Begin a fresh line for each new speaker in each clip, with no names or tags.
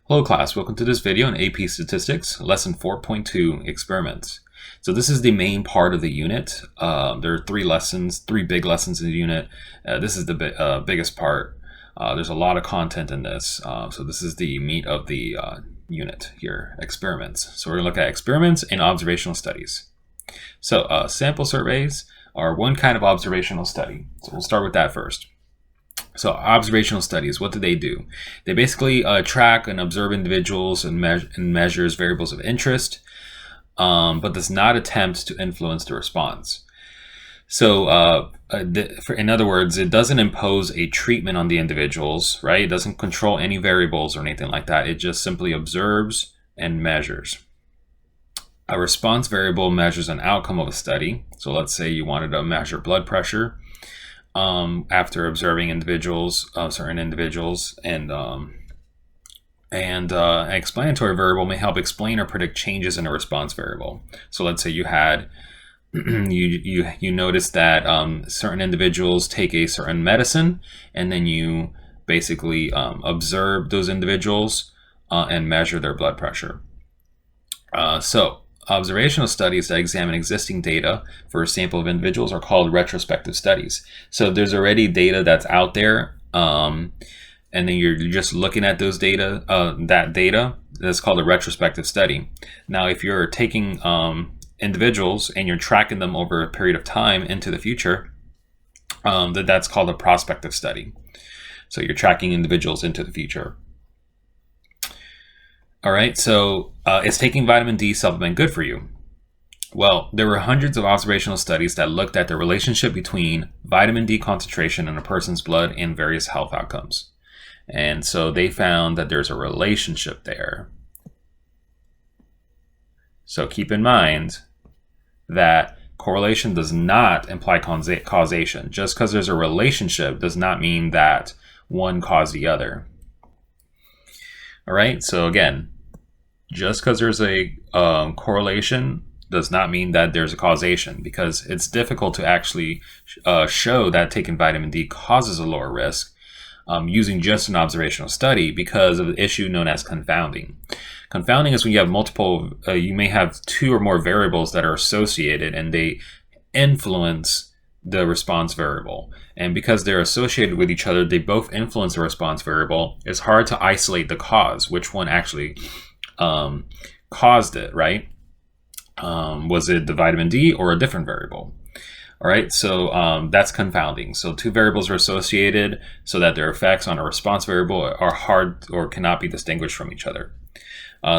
Hello class, welcome to this video on AP Statistics, Lesson 4.2, Experiments. So this is the main part of the unit. There are three big lessons in the unit. This is the biggest part. There's a lot of content in this. So this is the meat of the unit here, experiments. So we're gonna look at experiments and observational studies. So sample surveys are one kind of observational study. So we'll start with that first. So observational studies, what do? They basically track and observe individuals and measures variables of interest, but does not attempt to influence the response. So in other words, it doesn't impose a treatment on the individuals, right? It doesn't control any variables or anything like that. It just simply observes and measures. A response variable measures an outcome of a study. So let's say you wanted to measure blood pressure. After observing certain individuals, and an explanatory variable may help explain or predict changes in a response variable. So let's say you had you noticed that certain individuals take a certain medicine, and then you basically observe those individuals and measure their blood pressure. So observational studies that examine existing data for a sample of individuals are called retrospective studies. So there's already data that's out there, and then you're just looking at those data, that's called a retrospective study. Now, if you're taking individuals and you're tracking them over a period of time into the future, that's called a prospective study. So you're tracking individuals into the future. All right, so is taking vitamin D supplement good for you? Well, there were hundreds of observational studies that looked at the relationship between vitamin D concentration in a person's blood and various health outcomes. And so they found that there's a relationship there. So keep in mind that correlation does not imply causation. Just because there's a relationship does not mean that one caused the other. All right, so again, just because there's a correlation does not mean that there's a causation, because it's difficult to actually show that taking vitamin D causes a lower risk using just an observational study, because of the issue known as confounding. Confounding is when you have multiple, you may have two or more variables that are associated and they influence the response variable. And because they're associated with each other, they both influence the response variable. It's hard to isolate the cause, which one actually caused it, right? Was it the vitamin D or a different variable? All right, so that's confounding. So two variables are associated so that their effects on a response variable are hard or cannot be distinguished from each other.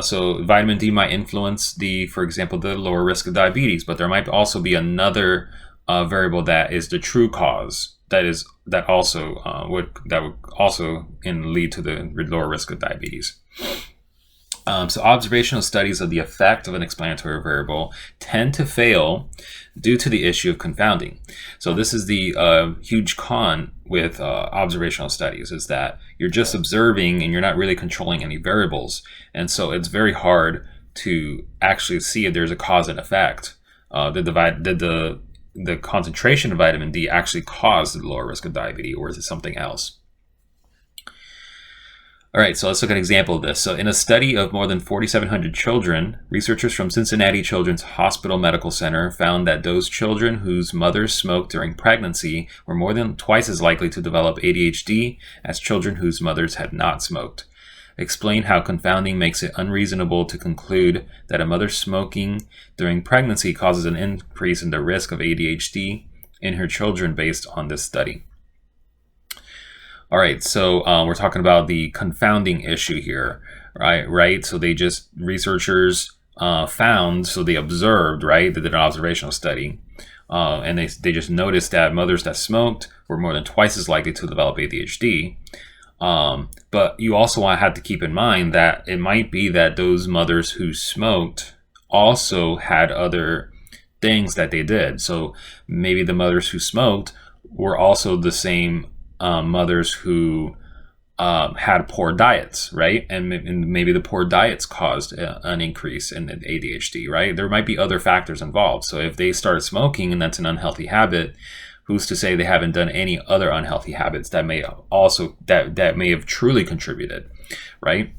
So vitamin D might influence for example, the lower risk of diabetes, but there might also be another variable that is the true cause that also would also lead to the lower risk of diabetes. So observational studies of the effect of an explanatory variable tend to fail due to the issue of confounding. So this is the huge con with observational studies, is that you're just observing and you're not really controlling any variables. And so it's very hard to actually see if there's a cause and effect. Did the concentration of vitamin D actually cause the lower risk of diabetes, or is it something else? All right, so let's look at an example of this. So in a study of more than 4,700 children, researchers from Cincinnati Children's Hospital Medical Center found that those children whose mothers smoked during pregnancy were more than twice as likely to develop ADHD as children whose mothers had not smoked. Explain how confounding makes it unreasonable to conclude that a mother smoking during pregnancy causes an increase in the risk of ADHD in her children based on this study. All right, so we're talking about the confounding issue here, right? So researchers found, so they observed, right? They did an observational study, and they just noticed that mothers that smoked were more than twice as likely to develop ADHD. But you also have to keep in mind that it might be that those mothers who smoked also had other things that they did. So maybe the mothers who smoked were also the same mothers who had poor diets, right? And maybe the poor diets caused an increase in ADHD, right? There might be other factors involved. So if they started smoking and that's an unhealthy habit, who's to say they haven't done any other unhealthy habits that may have truly contributed, right?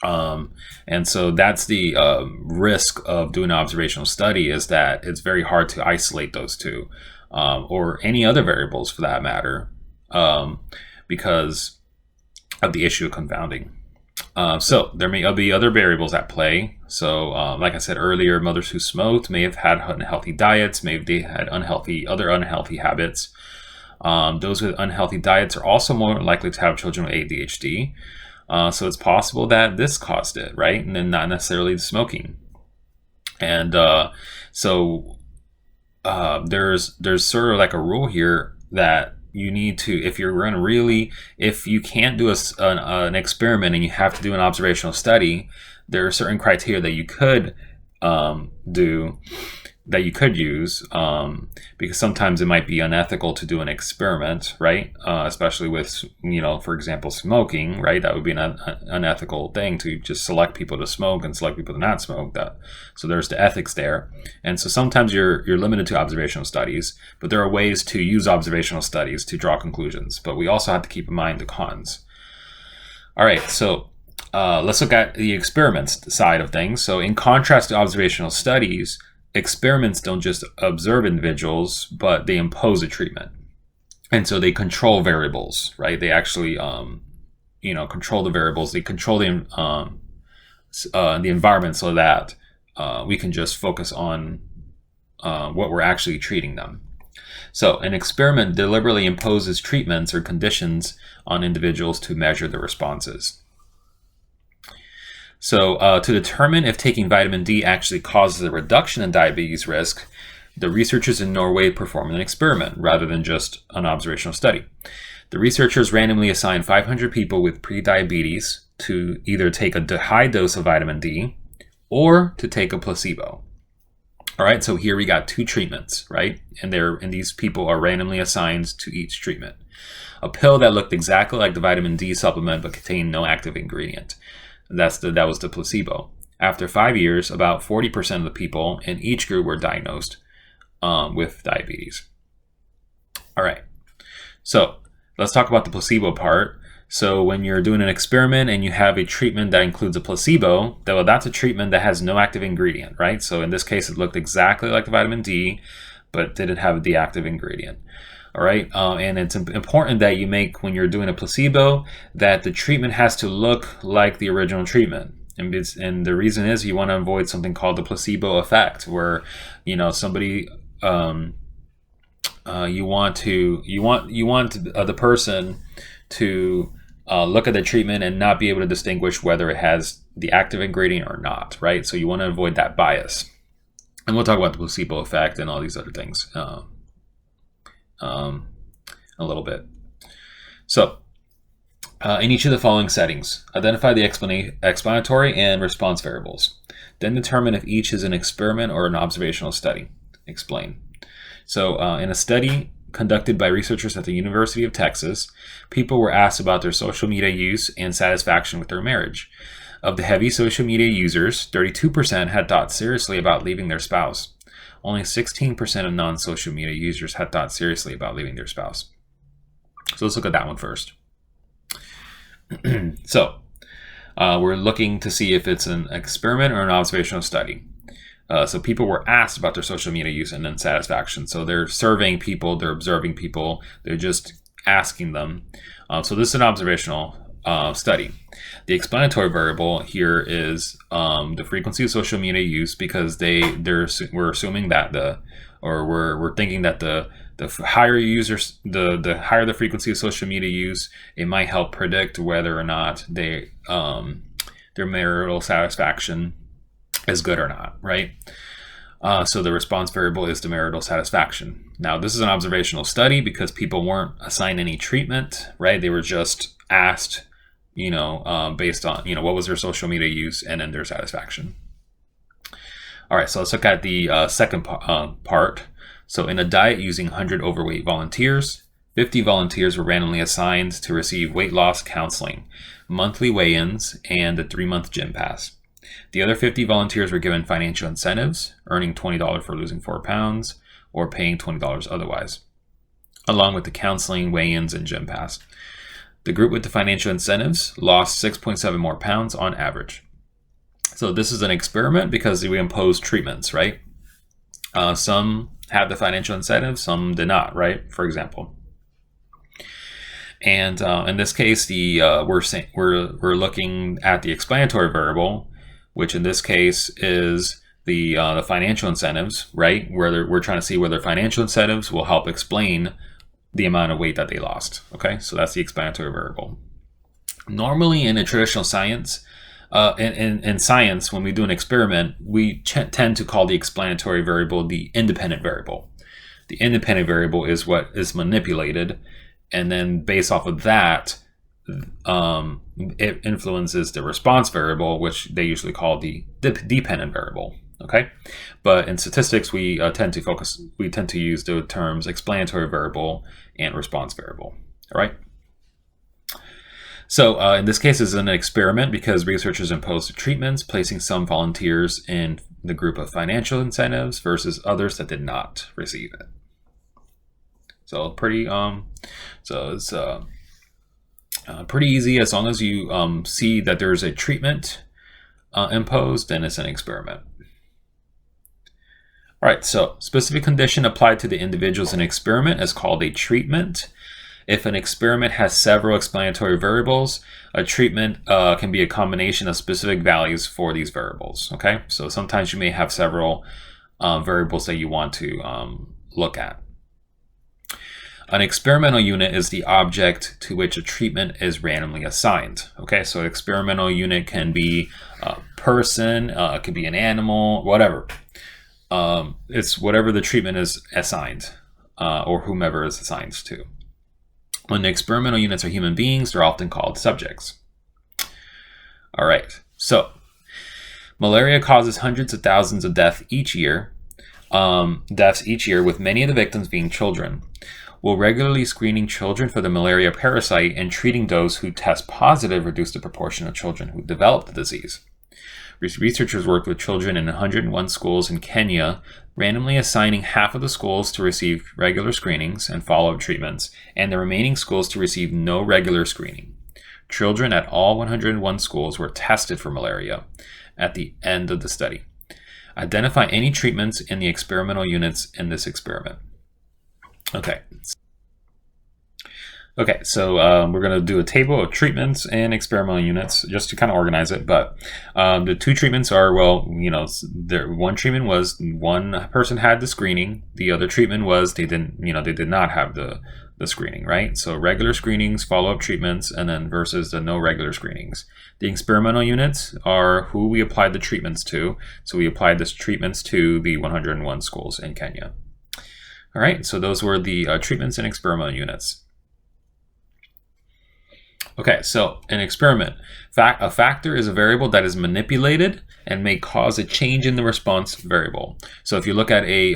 And so that's the risk of doing an observational study, is that it's very hard to isolate those two, or any other variables for that matter, because of the issue of confounding. So there may be other variables at play. So like I said earlier, mothers who smoked may have had unhealthy diets, maybe they had other unhealthy habits. Those with unhealthy diets are also more likely to have children with ADHD. So it's possible that this caused it, right? And then not necessarily the smoking. And so there's sort of like a rule here that you need to, if you're going to really, if you can't do an experiment and you have to do an observational study, there are certain criteria that you could use, because sometimes it might be unethical to do an experiment, right? Especially with, for example, smoking, right? That would be an unethical thing to just select people to smoke and select people to not smoke. So there's the ethics there. And so sometimes you're limited to observational studies, but there are ways to use observational studies to draw conclusions. But we also have to keep in mind the cons. All right, so let's look at the experiments side of things. So in contrast to observational studies, experiments don't just observe individuals, but they impose a treatment. And so they control variables, right? They actually, control the variables. They control the environment so that we can just focus on what we're actually treating them. So an experiment deliberately imposes treatments or conditions on individuals to measure the responses. So to determine if taking vitamin D actually causes a reduction in diabetes risk, the researchers in Norway performed an experiment rather than just an observational study. The researchers randomly assigned 500 people with prediabetes to either take a high dose of vitamin D or to take a placebo. All right, so here we got two treatments, right? And these people are randomly assigned to each treatment. A pill that looked exactly like the vitamin D supplement but contained no active ingredient. That was the placebo. After 5 years, about 40% of the people in each group were diagnosed with diabetes. All right, so let's talk about the placebo part. So when you're doing an experiment and you have a treatment that includes a placebo, that's a treatment that has no active ingredient, right? So in this case, it looked exactly like the vitamin D, but didn't have the active ingredient. All right, and it's important that you make, when you're doing a placebo, that the treatment has to look like the original treatment. And the reason is you want to avoid something called the placebo effect, where somebody you want the person to look at the treatment and not be able to distinguish whether it has the active ingredient or not, right? So you want to avoid that bias. And we'll talk about the placebo effect and all these other things a little bit. So in each of the following settings, identify the explanatory and response variables. Then determine if each is an experiment or an observational study. Explain. So in a study conducted by researchers at the University of Texas, people were asked about their social media use and satisfaction with their marriage. Of the heavy social media users, 32% had thought seriously about leaving their spouse. Only 16% of non-social media users had thought seriously about leaving their spouse. So let's look at that one first. So we're looking to see if it's an experiment or an observational study. So people were asked about their social media use and then satisfaction. So they're surveying people, they're observing people, they're just asking them. So this is an observational study. The explanatory variable here is the frequency of social media use, because we're assuming that we're thinking that the higher users, the higher the frequency of social media use, it might help predict whether or not their marital satisfaction is good or not, right? So the response variable is the marital satisfaction. Now, this is an observational study because people weren't assigned any treatment, right? They were just asked, based on, what was their social media use and then their satisfaction. All right, so let's look at the second part. So in a diet using 100 overweight volunteers, 50 volunteers were randomly assigned to receive weight loss counseling, monthly weigh-ins, and a 3-month gym pass. The other 50 volunteers were given financial incentives, earning $20 for losing 4 pounds, or paying $20 otherwise, along with the counseling, weigh-ins, and gym pass. The group with the financial incentives lost 6.7 more pounds on average. So this is an experiment because we imposed treatments, right? Some had the financial incentives, some did not, right? For example. And in this case, we're looking at the explanatory variable, which in this case is the financial incentives, right? Where we're trying to see whether financial incentives will help explain the amount of weight that they lost. Okay, so that's the explanatory variable. Normally, in a traditional science, in science, when we do an experiment, we tend to call the explanatory variable the independent variable. The independent variable is what is manipulated, and then based off of that, it influences the response variable, which they usually call the dependent variable. Okay, but in statistics, we tend to use the terms explanatory variable and response variable. All right. So in this case, it's an experiment because researchers imposed treatments, placing some volunteers in the group of financial incentives versus others that did not receive it. So pretty it's pretty easy. As long as you see that there's a treatment imposed, then it's an experiment. All right, so specific condition applied to the individuals in an experiment is called a treatment. If an experiment has several explanatory variables, a treatment can be a combination of specific values for these variables. Okay, so sometimes you may have several variables that you want to look at. An experimental unit is the object to which a treatment is randomly assigned. Okay, so an experimental unit can be a person, it could be an animal, whatever. It's whatever the treatment is assigned, or whomever is assigned to. When the experimental units are human beings, they're often called subjects. All right, so malaria causes hundreds of thousands of deaths each year, with many of the victims being children. Will regularly screening children for the malaria parasite and treating those who test positive reduce the proportion of children who develop the disease? Researchers worked with children in 101 schools in Kenya, randomly assigning half of the schools to receive regular screenings and follow-up treatments, and the remaining schools to receive no regular screening. Children at all 101 schools were tested for malaria at the end of the study. Identify any treatments in the experimental units in this experiment. Okay, so we're going to do a table of treatments and experimental units just to kind of organize it. But the two treatments are, well, one treatment was one person had the screening. The other treatment was they did not have the screening, right? So regular screenings, follow-up treatments, and then versus the no regular screenings. The experimental units are who we applied the treatments to. So we applied the treatments to the 101 schools in Kenya. All right, so those were the treatments and experimental units. Okay, so an experiment. A factor is a variable that is manipulated and may cause a change in the response variable. So if you look at a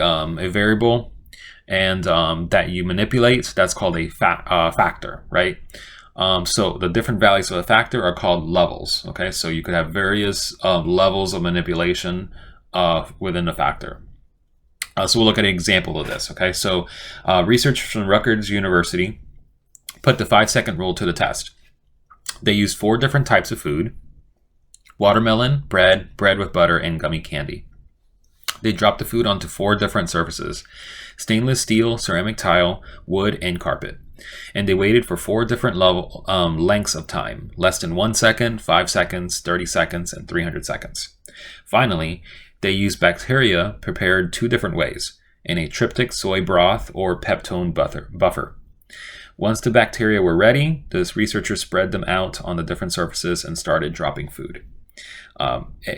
variable and that you manipulate, that's called a factor, right? So the different values of a factor are called levels. Okay, so you could have various levels of manipulation within a factor. So we'll look at an example of this. Okay, so researchers from Rutgers University put the 5-second rule to the test. They used 4 different types of food: watermelon, bread with butter, and gummy candy. They dropped the food onto 4 different surfaces: stainless steel, ceramic tile, wood, and carpet. And they waited for 4 different lengths of time: less than 1 second, 5 seconds, 30 seconds, and 300 seconds. Finally, they used bacteria prepared 2 different ways: in a tryptic soy broth or peptone buffer. Once the bacteria were ready, the researchers spread them out on the different surfaces and started dropping food.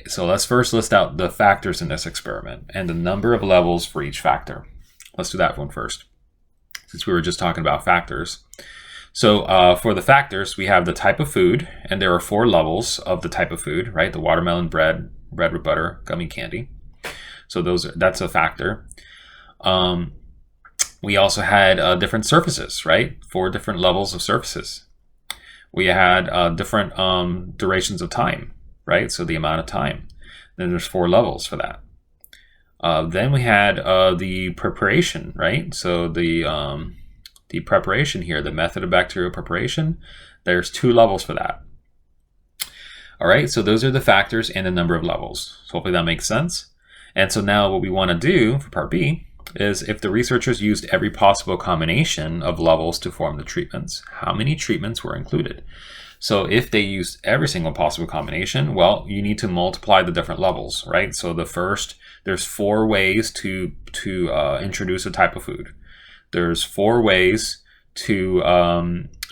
So let's first list out the factors in this experiment and the number of levels for each factor. Let's do that one first, since we were just talking about factors. So for the factors, we have the type of food, and there are 4 levels of the type of food, right? The watermelon, bread with butter, gummy candy. So that's a factor. We also had different surfaces, right? 4 different levels of surfaces. We had different durations of time, right? So the amount of time. Then there's 4 levels for that. Then we had the preparation, right? So the the preparation here, the method of bacterial preparation, there's 2 levels for that. All right, so those are the factors and the number of levels. So hopefully that makes sense. And so now what we want to do for part B is, if the researchers used every possible combination of levels to form the treatments, how many treatments were included? So if they used every single possible combination, well, you need to multiply the different levels, right? So there's 4 ways to introduce a type of food. There's 4 ways to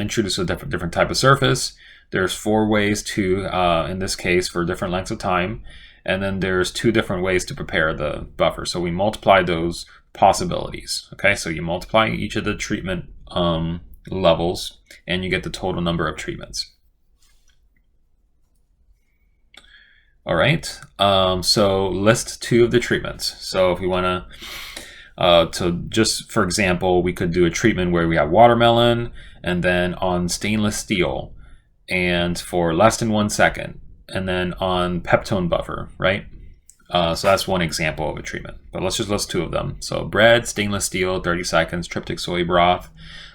introduce a different type of surface. There's 4 ways to, in this case, for different lengths of time. And then there's 2 different ways to prepare the buffer. So we multiply those possibilities. Okay, so you multiply each of the treatment levels and you get the total number of treatments. All right, so list 2 of the treatments. So if we want to just, for example, we could do a treatment where we have watermelon and then on stainless steel and for less than 1 second, and then on peptone buffer, right? So that's one example of a treatment, but let's just list 2 of them. So bread, stainless steel, 30 seconds, tryptic soy broth,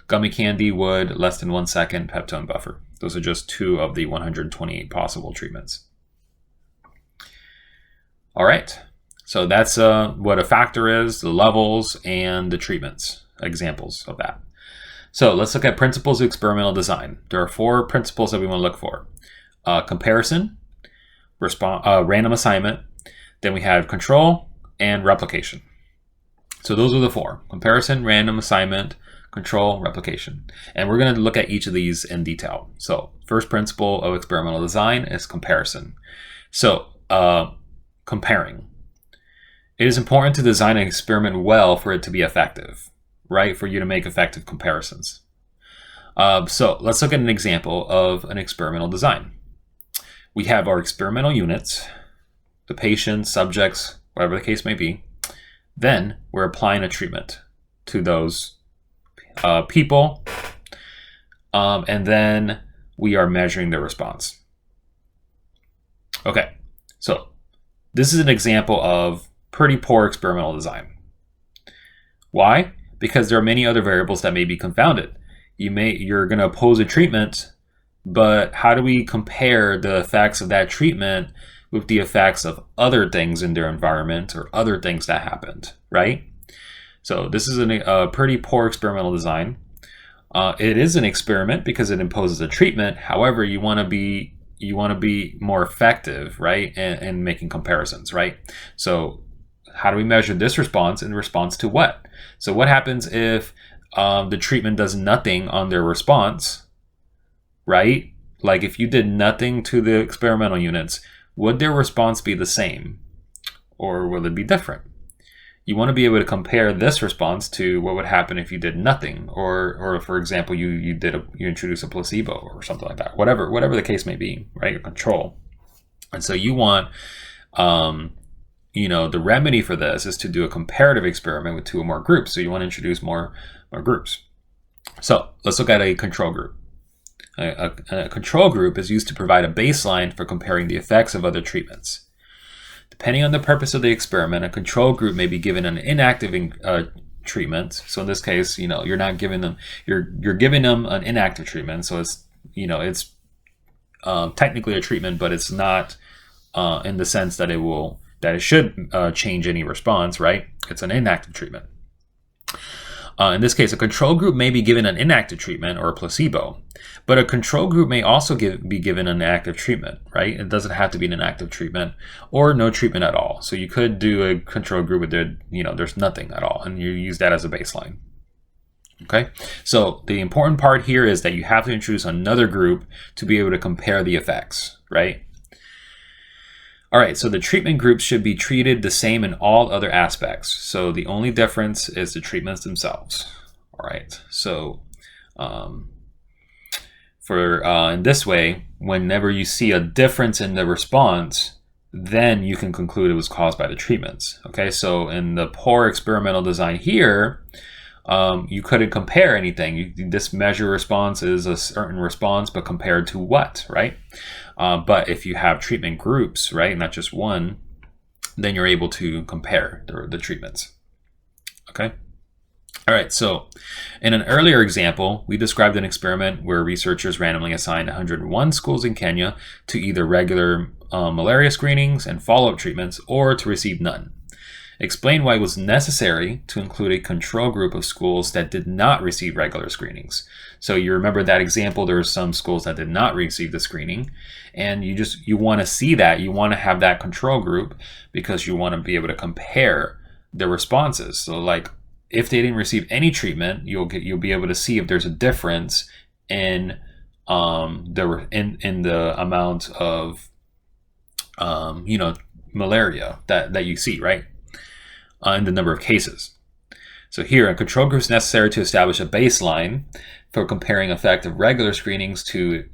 gummy candy, wood, less than 1 second, peptone buffer. Those are just 2 of the 128 possible treatments. All right, so that's what a factor is, the levels, and the treatments, examples of that. So let's look at principles of experimental design. There are 4 principles that we want to look for. Comparison, random assignment, then we have control, and replication. So those are the 4: comparison, random assignment, control, replication. And we're going to look at each of these in detail. So first principle of experimental design is comparison. So comparing. It is important to design an experiment well for it to be effective, right? For you to make effective comparisons. So let's look at an example of an experimental design. We have our experimental units, the patients, subjects, whatever the case may be. Then we're applying a treatment to those people, and then we are measuring their response. Okay, so this is an example of pretty poor experimental design. Why? Because there are many other variables that may be confounded. You're going to oppose a treatment, but how do we compare the effects of that treatment with the effects of other things in their environment or other things that happened, right? So this is a pretty poor experimental design. It is an experiment because it imposes a treatment. However, you want to be more effective, right? And making comparisons, right? So how do we measure this response in response to what? So what happens if the treatment does nothing on their response, right? Like if you did nothing to the experimental units, would their response be the same or will it be different? You want to be able to compare this response to what would happen if you did nothing, or for example, you introduce a placebo or something like that. Whatever the case may be, right? Your control. And so you want, the remedy for this is to do a comparative experiment with 2 or more groups. So you want to introduce more groups. So let's look at a control group. A control group is used to provide a baseline for comparing the effects of other treatments. Depending on the purpose of the experiment, a control group may be given an inactive treatment. So in this case, you're not giving them, you're giving them an inactive treatment. So it's technically a treatment, but it's not in the sense that it should change any response, right? It's an inactive treatment. In this case, a control group may be given an inactive treatment or a placebo, but a control group may also be given an active treatment, right? It doesn't have to be an inactive treatment or no treatment at all. So you could do a control group with there's nothing at all, and you use that as a baseline. Okay, so the important part here is that you have to introduce another group to be able to compare the effects, right? All right, so the treatment groups should be treated the same in all other aspects. So the only difference is the treatments themselves. All right, so in this way, whenever you see a difference in the response, then you can conclude it was caused by the treatments. Okay, so in the poor experimental design here, you couldn't compare anything. This measure response is a certain response, but compared to what, right? But if you have treatment groups, right, not just one, then you're able to compare the treatments. Okay. All right, so in an earlier example, we described an experiment where researchers randomly assigned 101 schools in Kenya to either regular malaria screenings and follow-up treatments or to receive none. Explain why it was necessary to include a control group of schools that did not receive regular screenings. So you remember that example, there were some schools that did not receive the screening, and you want to see that, you want to have that control group because you want to be able to compare the responses. So like if they didn't receive any treatment, you'll be able to see if there's a difference in the amount of malaria that you see, right? In the number of cases. So here, a control group is necessary to establish a baseline for comparing effect of regular screenings to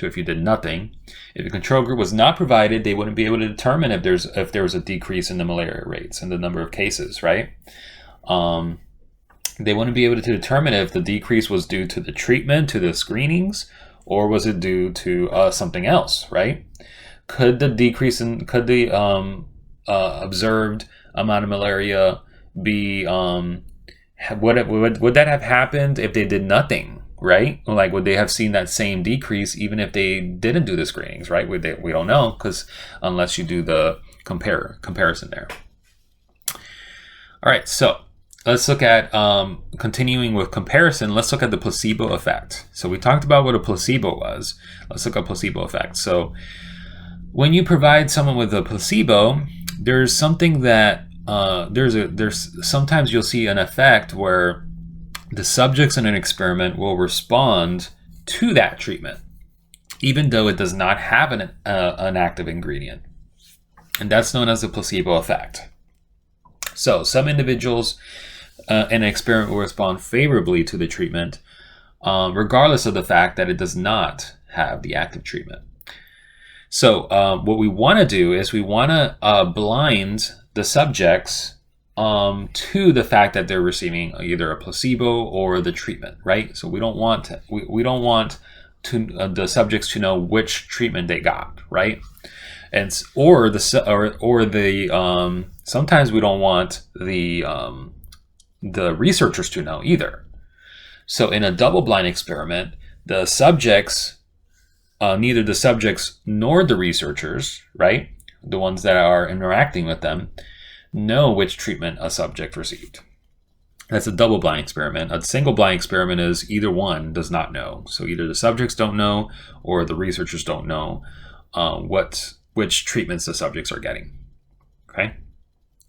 if you did nothing. If a control group was not provided, they wouldn't be able to determine if there was a decrease in the malaria rates and the number of cases, right? They wouldn't be able to determine if the decrease was due to the treatment, to the screenings, or was it due to something else, right? Could the observed amount of malaria be would that have happened if they did nothing, right? Like would they have seen that same decrease even if they didn't do the screenings, right? We don't know, because unless you do the comparison there. All right, so let's look at continuing with comparison. Let's look at the placebo effect. So we talked about what a placebo was. Let's look at placebo effect. So when you provide someone with a placebo, there's something that there's sometimes you'll see an effect where the subjects in an experiment will respond to that treatment, even though it does not have an active ingredient, and that's known as the placebo effect. So some individuals in an experiment will respond favorably to the treatment, regardless of the fact that it does not have the active treatment. So what we want to do is we want to blind the subjects to the fact that they're receiving either a placebo or the treatment, right? So we don't want the subjects to know which treatment they got, right? And sometimes we don't want the researchers to know either. So in a double-blind experiment, the subjects, neither the subjects nor the researchers, right, the ones that are interacting with them, know which treatment a subject received. That's a double-blind experiment. A single-blind experiment is either one does not know. So either the subjects don't know or the researchers don't know which treatments the subjects are getting. Okay.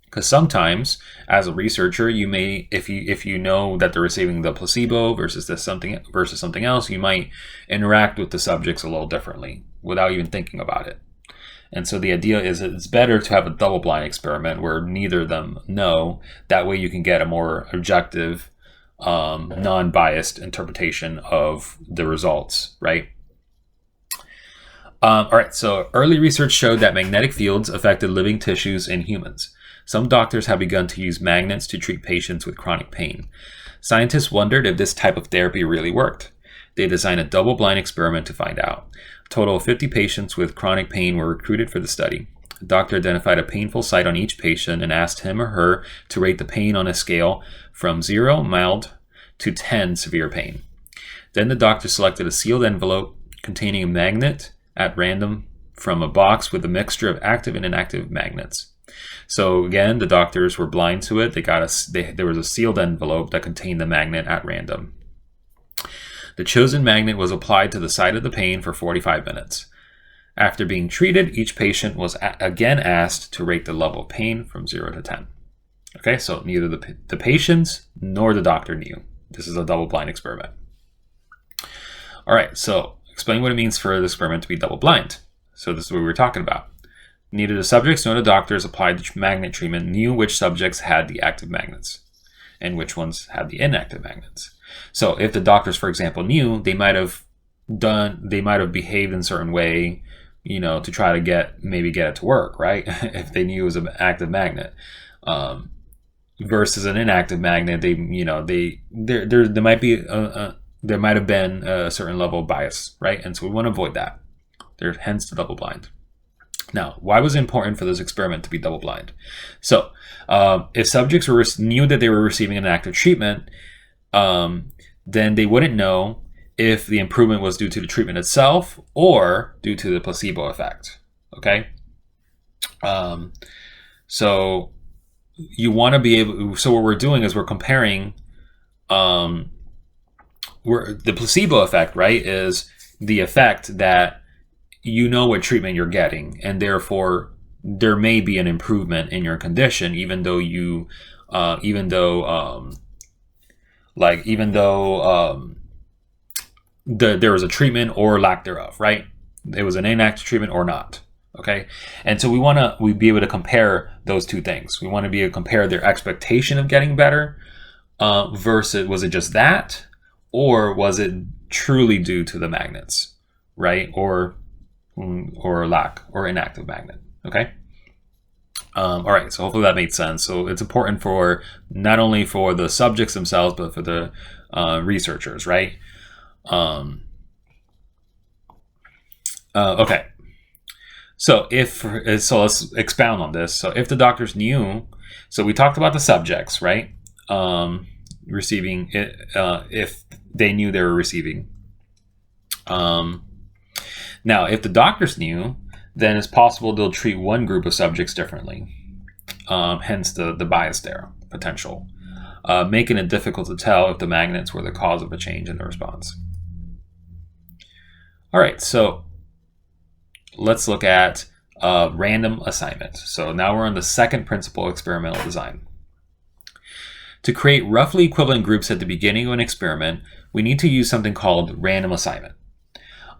Because sometimes, as a researcher, you may, if you know that they're receiving the placebo versus something else, you might interact with the subjects a little differently without even thinking about it. And so the idea is that it's better to have a double-blind experiment where neither of them know. That way, you can get a more objective, non-biased interpretation of the results, right? All right. So early research showed that magnetic fields affected living tissues in humans. Some doctors have begun to use magnets to treat patients with chronic pain. Scientists wondered if this type of therapy really worked. They designed a double-blind experiment to find out. A total of 50 patients with chronic pain were recruited for the study. The doctor identified a painful site on each patient and asked him or her to rate the pain on a scale from 0, mild, to 10, severe pain. Then the doctor selected a sealed envelope containing a magnet at random from a box with a mixture of active and inactive magnets. So again, the doctors were blind to it. There was a sealed envelope that contained the magnet at random. The chosen magnet was applied to the site of the pain for 45 minutes. After being treated, each patient was again asked to rate the level of pain from 0 to 10. Okay, so neither the patients nor the doctor knew. This is a double-blind experiment. All right, so explain what it means for the experiment to be double-blind. So this is what we were talking about. Neither the subjects nor the doctors applied the magnet treatment knew which subjects had the active magnets and which ones had the inactive magnets. So if the doctors, for example, knew, they might have behaved in a certain way, to try to get it to work, right? If they knew it was an active magnet, versus an inactive magnet, there might have been a certain level of bias, right? And so we want to avoid that. Hence the double blind. Now, why was it important for this experiment to be double-blind? So, if subjects knew that they were receiving an active treatment, then they wouldn't know if the improvement was due to the treatment itself or due to the placebo effect. Okay? So you want to be able. So what we're doing is we're comparing. The placebo effect, right, is the effect that you know what treatment you're getting, and therefore there may be an improvement in your condition, even though there was a treatment or lack thereof, right? It was an inactive treatment or not. Okay, and so we be able to compare those two things. We want to be able to compare their expectation of getting better versus was it just that, or was it truly due to the magnets, right? Or lack or inactive magnet. Okay. All right. So hopefully that made sense. So it's important for not only for the subjects themselves, but for the researchers, right? Okay. So let's expound on this. So if the doctors knew, so we talked about the subjects, right? Receiving it, if they knew they were receiving. Now, if the doctors knew, then it's possible they'll treat one group of subjects differently. Hence the bias there, potential, making it difficult to tell if the magnets were the cause of a change in the response. All right, so let's look at random assignment. So now we're on the second principle, experimental design. To create roughly equivalent groups at the beginning of an experiment, we need to use something called random assignment.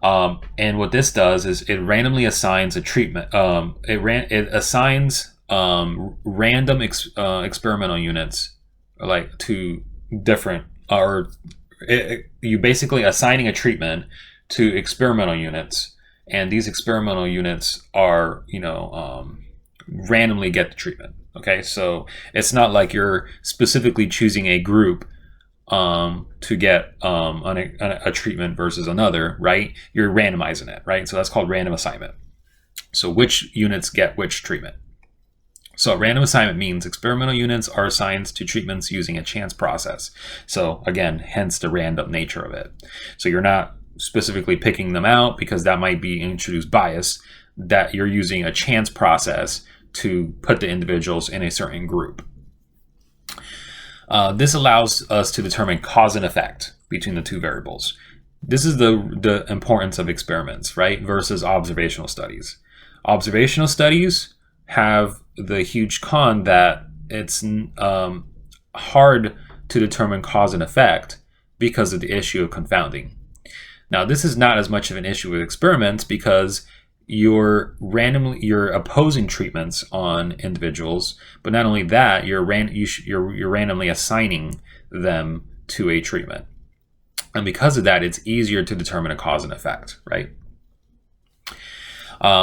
And what this does is it randomly assigns a treatment. It assigns random experimental units, like to different, you basically assigning a treatment to experimental units, and these experimental units are randomly get the treatment. Okay, so it's not like you're specifically choosing a group to get a treatment versus another, right? You're randomizing it, right? So that's called random assignment. So which units get which treatment? So random assignment means experimental units are assigned to treatments using a chance process. So again, hence the random nature of it. So you're not specifically picking them out because that might be introduced bias, that you're using a chance process to put the individuals in a certain group. This allows us to determine cause and effect between the two variables. This is the importance of experiments, right, versus observational studies. Observational studies have the huge con that it's hard to determine cause and effect because of the issue of confounding. Now, this is not as much of an issue with experiments because you're opposing treatments on individuals, but not only that, you're randomly assigning them to a treatment, and because of that, it's easier to determine a cause and effect, right?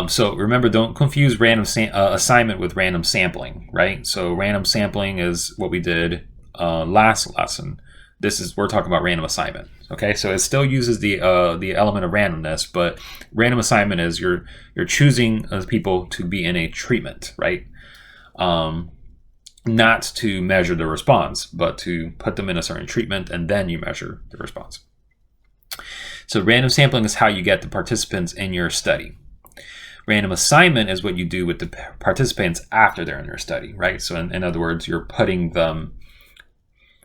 So remember, don't confuse random assignment with random sampling, right? So random sampling is what we did last lesson. We're talking about random assignment. Okay, so it still uses the element of randomness, but random assignment is you're choosing people to be in a treatment, right? Not to measure the response, but to put them in a certain treatment, and then you measure the response. So random sampling is how you get the participants in your study. Random assignment is what you do with the participants after they're in your study, right? So in other words, you're putting them,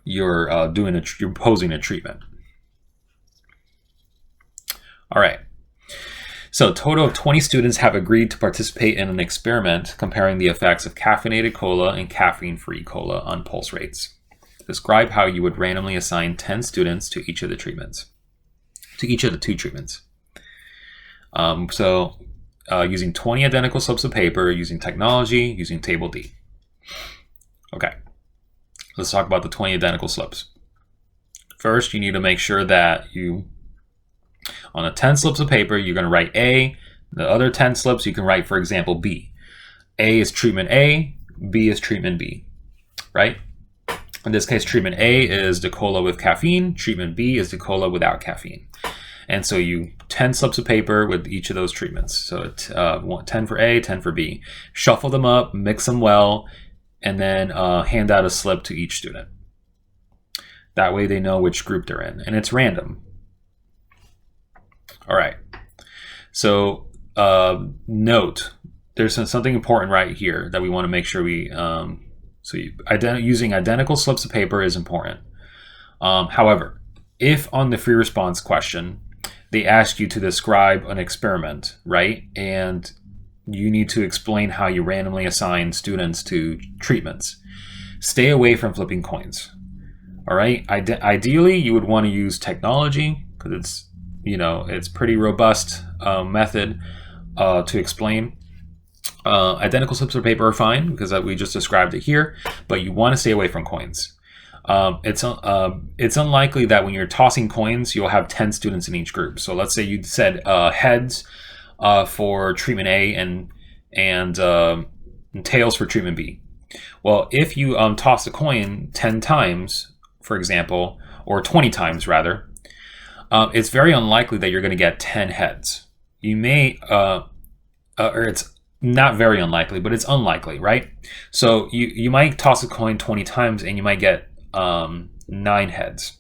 you're posing a treatment. All right. So a total of 20 students have agreed to participate in an experiment comparing the effects of caffeinated cola and caffeine-free cola on pulse rates. Describe how you would randomly assign 10 students to each of the treatments, to each of the two treatments. Using 20 identical slips of paper, using technology, using table D. Okay. Let's talk about the 20 identical slips. First, you need to make sure that on the 10 slips of paper, you're going to write A. The other 10 slips, you can write, for example, B. A is treatment A, B is treatment B, right? In this case, treatment A is the cola with caffeine, treatment B is the cola without caffeine. And so you 10 slips of paper with each of those treatments. So 10 for A, 10 for B. Shuffle them up, mix them well, and then hand out a slip to each student. That way they know which group they're in, and it's random. All right. So note, there's something important right here that we want to make sure we, using identical slips of paper is important. However, if on the free response question, they ask you to describe an experiment, right? And you need to explain how you randomly assign students to treatments. Stay away from flipping coins. All right. Ideally, you would want to use technology because it's pretty robust method to explain. Identical slips of paper are fine because we just described it here, but you want to stay away from coins. It's unlikely that when you're tossing coins, you'll have 10 students in each group. So let's say you said heads for treatment A and tails for treatment B. Well, if you toss a coin 10 times, for example, or 20 times rather, it's very unlikely that you're going to get 10 heads. You may, or it's not very unlikely, but it's unlikely, right? So you might toss a coin 20 times and you might get 9 heads,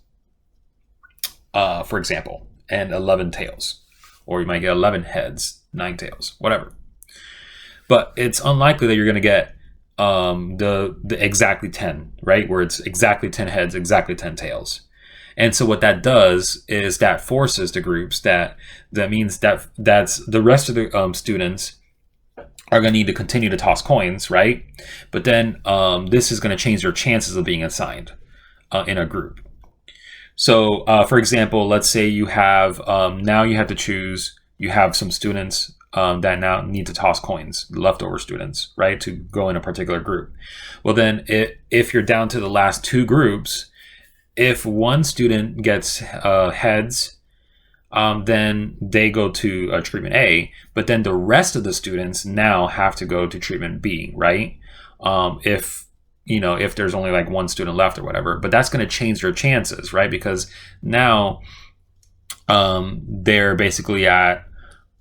for example, and 11 tails. Or you might get 11 heads, 9 tails, whatever. But it's unlikely that you're going to get the exactly 10, right? Where it's exactly 10 heads, exactly 10 tails. And so what that does is that forces the groups that means that's the rest of the students are going to need to continue to toss coins, right? But then this is going to change their chances of being assigned in a group. So for example, let's say you have now you have to choose, you have some students that now need to toss coins, leftover students, right, to go in a particular group. Well, then if you're down to the last 2 groups, if one student gets heads, then they go to treatment A, but then the rest of the students now have to go to treatment B, right? If there's only like 1 student left or whatever, but that's going to change their chances, right? Because now they're basically at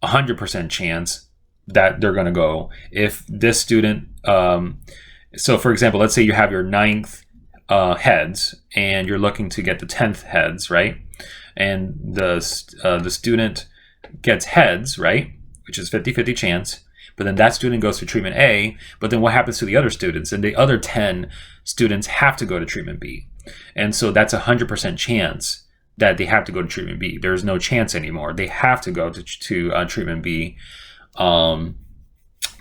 100% chance that they're going to go. If this student, so for example, let's say you have your 9th heads and you're looking to get the 10th heads, right? And the student gets heads, right? Which is 50-50 chance. But then that student goes to treatment A, but then what happens to the other students? And the other 10 students have to go to treatment B. And so that's 100% chance that they have to go to treatment B. There's no chance anymore. They have to go to treatment B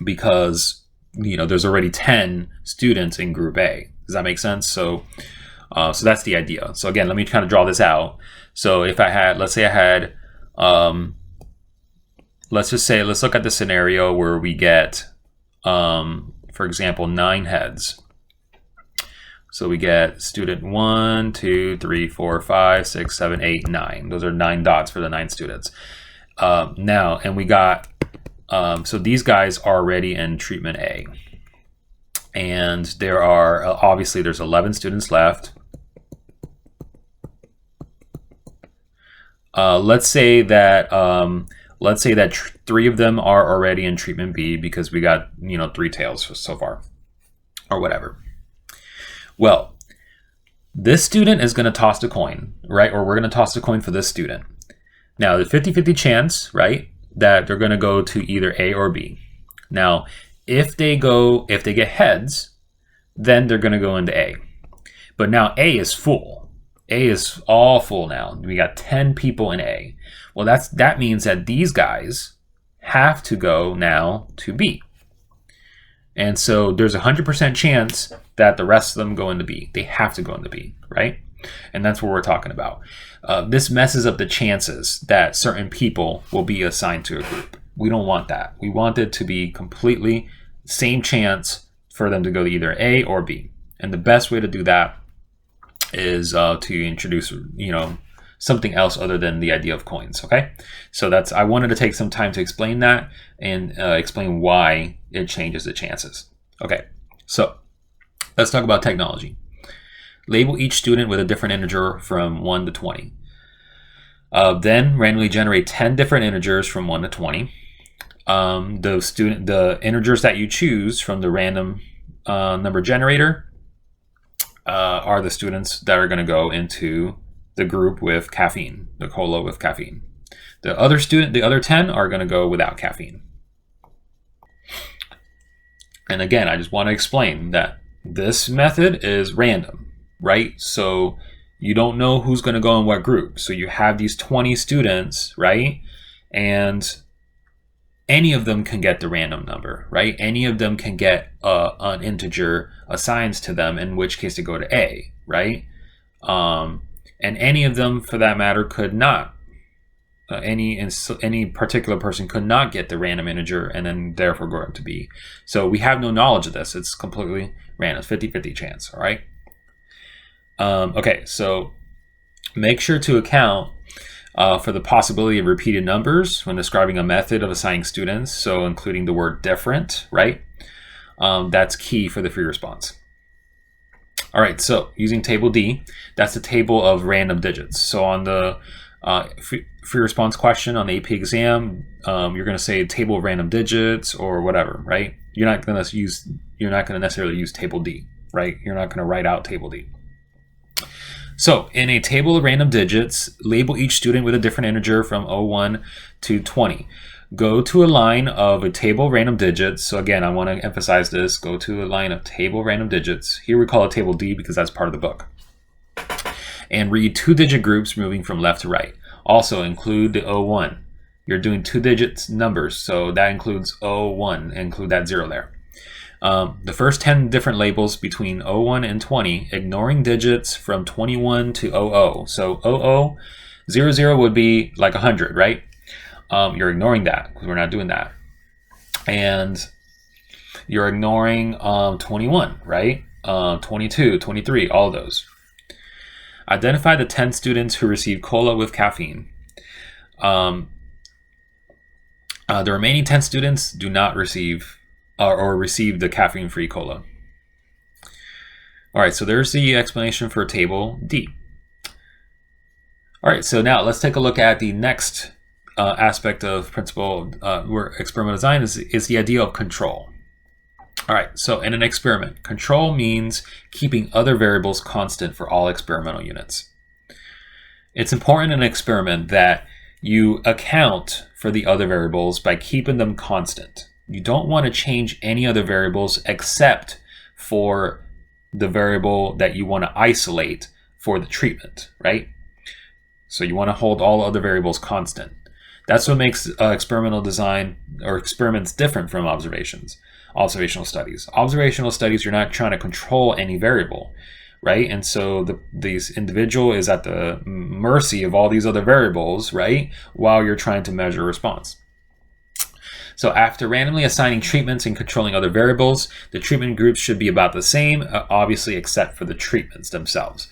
because there's already 10 students in group A. Does that make sense? So that's the idea. So again, let me kind of draw this out. So if I had, let's say I had, let's look at the scenario where we get, for example, 9 heads. So we get student 1, 2, 3, 4, 5, 6, 7, 8, 9. Those are 9 dots for the 9 students. Now, and we got, so these guys are already in treatment A. And there are, obviously there's 11 students left. Let's say that 3 of them are already in treatment B because we got 3 tails so far, or whatever. Well, this student is going to toss a coin, right? Or we're going to toss a coin for this student. Now, the 50-50 chance, right, that they're going to go to either A or B. Now, if they get heads, then they're going to go into A. But now A is full. A is all full now. We got 10 people in A. Well, that means that these guys have to go now to B. And so there's 100% chance that the rest of them go into B. They have to go into B, right? And that's what we're talking about. This messes up the chances that certain people will be assigned to a group. We don't want that. We want it to be completely same chance for them to go to either A or B. And the best way to do that is to introduce, something else other than the idea of coins, okay? So I wanted to take some time to explain that and explain why it changes the chances. Okay, so let's talk about technology. Label each student with a different integer from 1 to 20. Then randomly generate 10 different integers from 1 to 20. The integers that you choose from the random number generator are the students that are going to go into the group with caffeine, the cola with caffeine. The other 10 are going to go without caffeine. And again, I just want to explain that this method is random, right? So you don't know who's going to go in what group. So you have these 20 students, right? And any of them can get the random number, right? Any of them can get an integer assigned to them, in which case they go to A, right? And any of them, for that matter, could not. Any particular person could not get the random integer and then therefore go up to B. So we have no knowledge of this. It's completely random, 50-50 chance, all right? Okay, so make sure to account for the possibility of repeated numbers when describing a method of assigning students, so including the word different, right? That's key for the free response. All right, so using table D, that's the table of random digits. So on the free response question on the AP exam, you're going to say table of random digits or whatever, right? You're not going to necessarily use table D, right? You're not going to write out table D. So in a table of random digits, label each student with a different integer from 01 to 20. Go to a line of a table of random digits. So again, I want to emphasize this. Go to a line of table of random digits. Here we call it table D because that's part of the book. And read 2-digit groups moving from left to right. Also include the 01. You're doing 2-digit numbers, so that includes 01. Include that 0 there. The first 10 different labels between 01 and 20, ignoring digits from 21 to 00. So 00, 00 would be like 100, right? You're ignoring that because we're not doing that. And you're ignoring 21, right? 22, 23, all of those. Identify the 10 students who receive cola with caffeine. The remaining 10 students do not receive or receive the caffeine-free cola. All right, so there's the explanation for table D. All right, so now let's take a look at the next aspect of principle where experimental design is the idea of control. All right, so in an experiment, control means keeping other variables constant for all experimental units. It's important in an experiment that you account for the other variables by keeping them constant. You don't want to change any other variables except for the variable that you want to isolate for the treatment, right? So you want to hold all other variables constant. That's what makes experimental design or experiments different from observational studies. Observational studies, you're not trying to control any variable, right? And so this individual is at the mercy of all these other variables, right? While you're trying to measure response. So after randomly assigning treatments and controlling other variables, the treatment groups should be about the same, obviously except for the treatments themselves.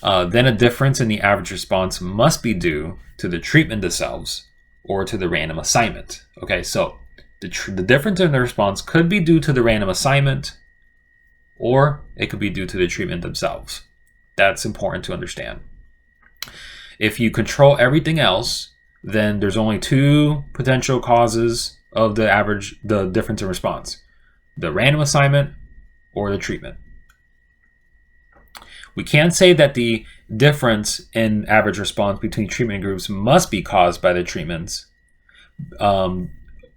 Then a difference in the average response must be due to the treatment themselves or to the random assignment. Okay, so the difference in the response could be due to the random assignment, or it could be due to the treatment themselves. That's important to understand. If you control everything else, then there's only two potential causes of the difference in response: the random assignment or the treatment. We can't say that the difference in average response between treatment groups must be caused by the treatments,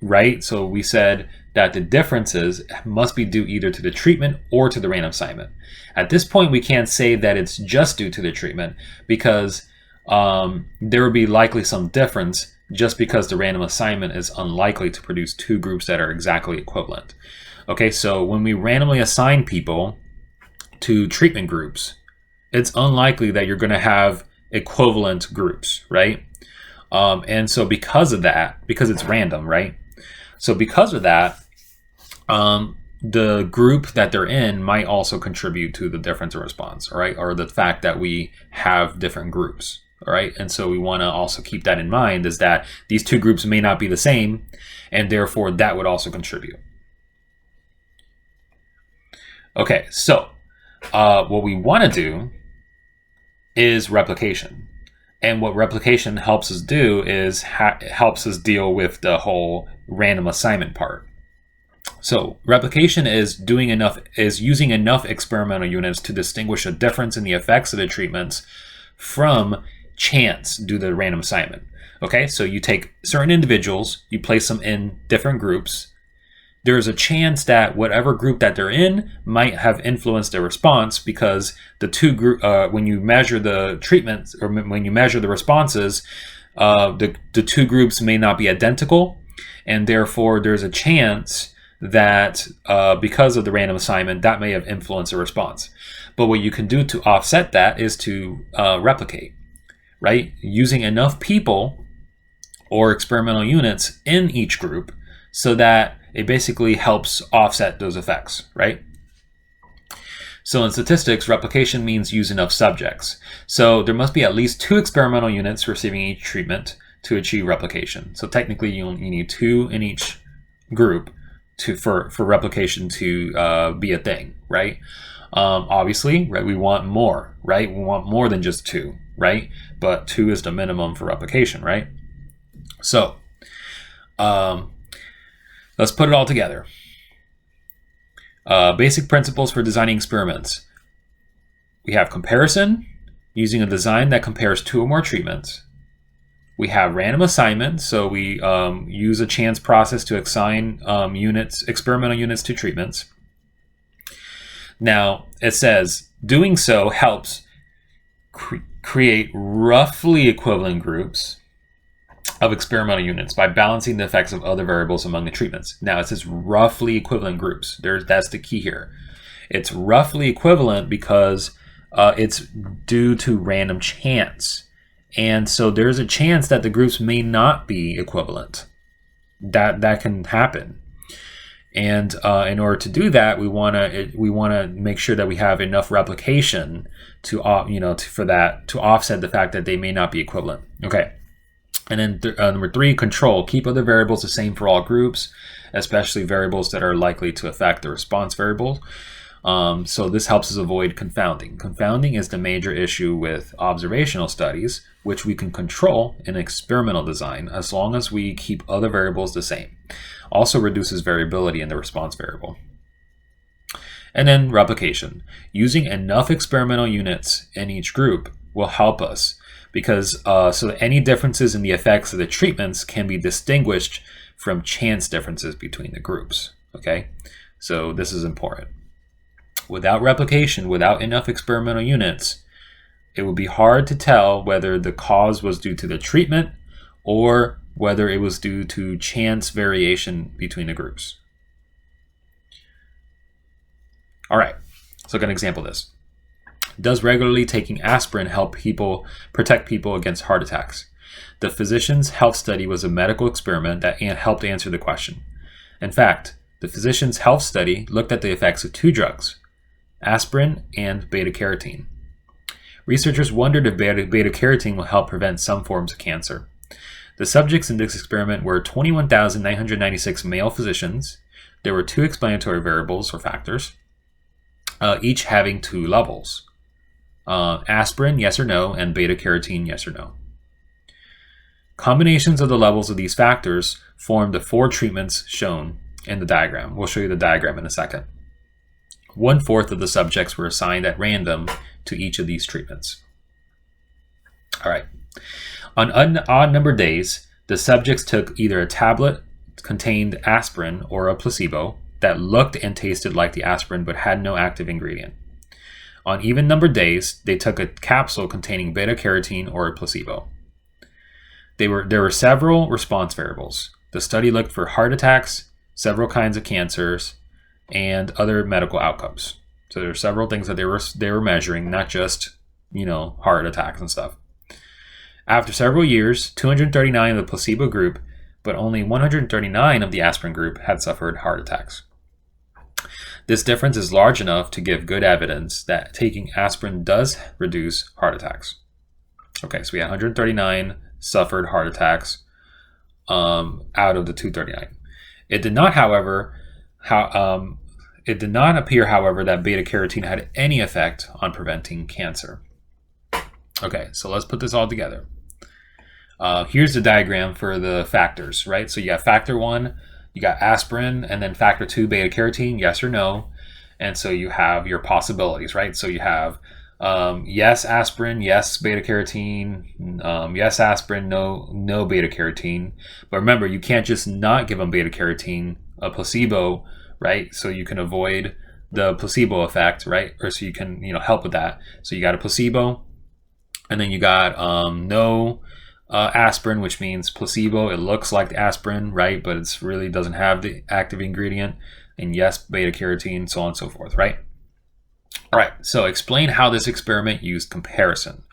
right? So we said that the differences must be due either to the treatment or to the random assignment. At this point, we can't say that it's just due to the treatment because there would be likely some difference just because the random assignment is unlikely to produce two groups that are exactly equivalent. Okay, so when we randomly assign people to treatment groups, it's unlikely that you're going to have equivalent groups, right? And so because of that, because it's random, right? So because of that, the group that they're in might also contribute to the difference in response, all right? Or the fact that we have different groups, all right? And so we want to also keep that in mind, is that these two groups may not be the same, and therefore that would also contribute. Okay, so what we want to do is replication. And what replication helps us do is helps us deal with the whole random assignment part. So replication is using enough experimental units to distinguish a difference in the effects of the treatments from chance due to the random assignment. Okay, so you take certain individuals, you place them in different groups. There's a chance that whatever group that they're in might have influenced their response, because the two when you measure the treatments, or when you measure the responses, the two groups may not be identical, and therefore there's a chance that because of the random assignment, that may have influenced the response. But what you can do to offset that is to replicate, right? Using enough people or experimental units in each group so that it basically helps offset those effects, right? So in statistics, replication means use enough subjects. So there must be at least 2 experimental units receiving each treatment to achieve replication. So technically you need 2 in each group for replication to be a thing, right? Obviously, right, we want more, right? We want more than just 2, right? But 2 is the minimum for replication, right? So let's put it all together. Basic principles for designing experiments. We have comparison, using a design that compares 2 or more treatments. We have random assignment, so we use a chance process to assign experimental units to treatments. Now, it says, doing so helps create roughly equivalent groups of experimental units by balancing the effects of other variables among the treatments. Now, it says roughly equivalent groups. That's the key here. It's roughly equivalent because it's due to random chance. And so there's a chance that the groups may not be equivalent. That can happen. And in order to do that, we want to make sure that we have enough replication to offset the fact that they may not be equivalent. Okay. And then number 3, control. Keep other variables the same for all groups, especially variables that are likely to affect the response variable. So this helps us avoid confounding. Confounding is the major issue with observational studies, which we can control in experimental design as long as we keep other variables the same. Also reduces variability in the response variable. And then replication. Using enough experimental units in each group will help us, because so that any differences in the effects of the treatments can be distinguished from chance differences between the groups. Okay, so this is important. Without replication, without enough experimental units, it would be hard to tell whether the cause was due to the treatment or whether it was due to chance variation between the groups. All right, so look at an example of this. Does regularly taking aspirin help protect people against heart attacks? The Physicians' Health Study was a medical experiment that helped answer the question. In fact, the Physicians' Health Study looked at the effects of 2 drugs, aspirin and beta-carotene. Researchers wondered if beta-carotene will help prevent some forms of cancer. The subjects in this experiment were 21,996 male physicians. There were 2 explanatory variables or factors, each having 2 levels. Aspirin, yes or no, and beta-carotene, yes or no. Combinations of the levels of these factors form the 4 treatments shown in the diagram. We'll show you the diagram in a second. 1/4 of the subjects were assigned at random to each of these treatments. All right. On odd numbered days, the subjects took either a tablet contained aspirin or a placebo that looked and tasted like the aspirin but had no active ingredient. On even numbered days, they took a capsule containing beta-carotene or a placebo. There were several response variables. The study looked for heart attacks, several kinds of cancers, and other medical outcomes. So there are several things that they were measuring, not just, heart attacks and stuff. After several years, 239 of the placebo group, but only 139 of the aspirin group had suffered heart attacks. This difference is large enough to give good evidence that taking aspirin does reduce heart attacks. Okay, so we had 139 suffered heart attacks out of the 239. It did not appear, however, that beta-carotene had any effect on preventing cancer. Okay, so let's put this all together. Here's the diagram for the factors, right? So you got factor 1, you got aspirin, and then factor 2, beta carotene, yes or no. And so you have your possibilities, right? So you have yes aspirin, yes beta carotene, yes aspirin, no beta carotene. But remember, you can't just not give them beta carotene, a placebo, right? So you can avoid the placebo effect, right? Or so you can help with that. So you got a placebo, and then you got no aspirin, which means placebo. It looks like aspirin, right? But it really doesn't have the active ingredient. And yes, beta carotene, so on and so forth, right? All right, so explain how this experiment used comparison.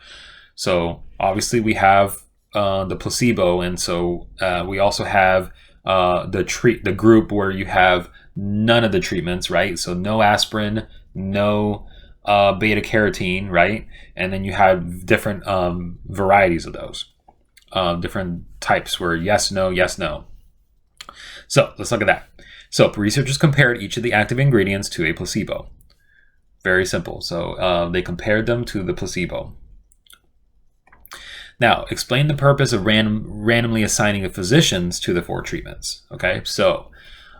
So obviously we have the placebo, and so we also have the group where you have none of the treatments, right? So no aspirin, no beta carotene, right? And then you have different varieties of those, different types where yes, no, yes, no. So let's look at that. So researchers compared each of the active ingredients to a placebo. Very simple. So they compared them to the placebo. Now, explain the purpose of randomly assigning the physicians to the 4 treatments. Okay, so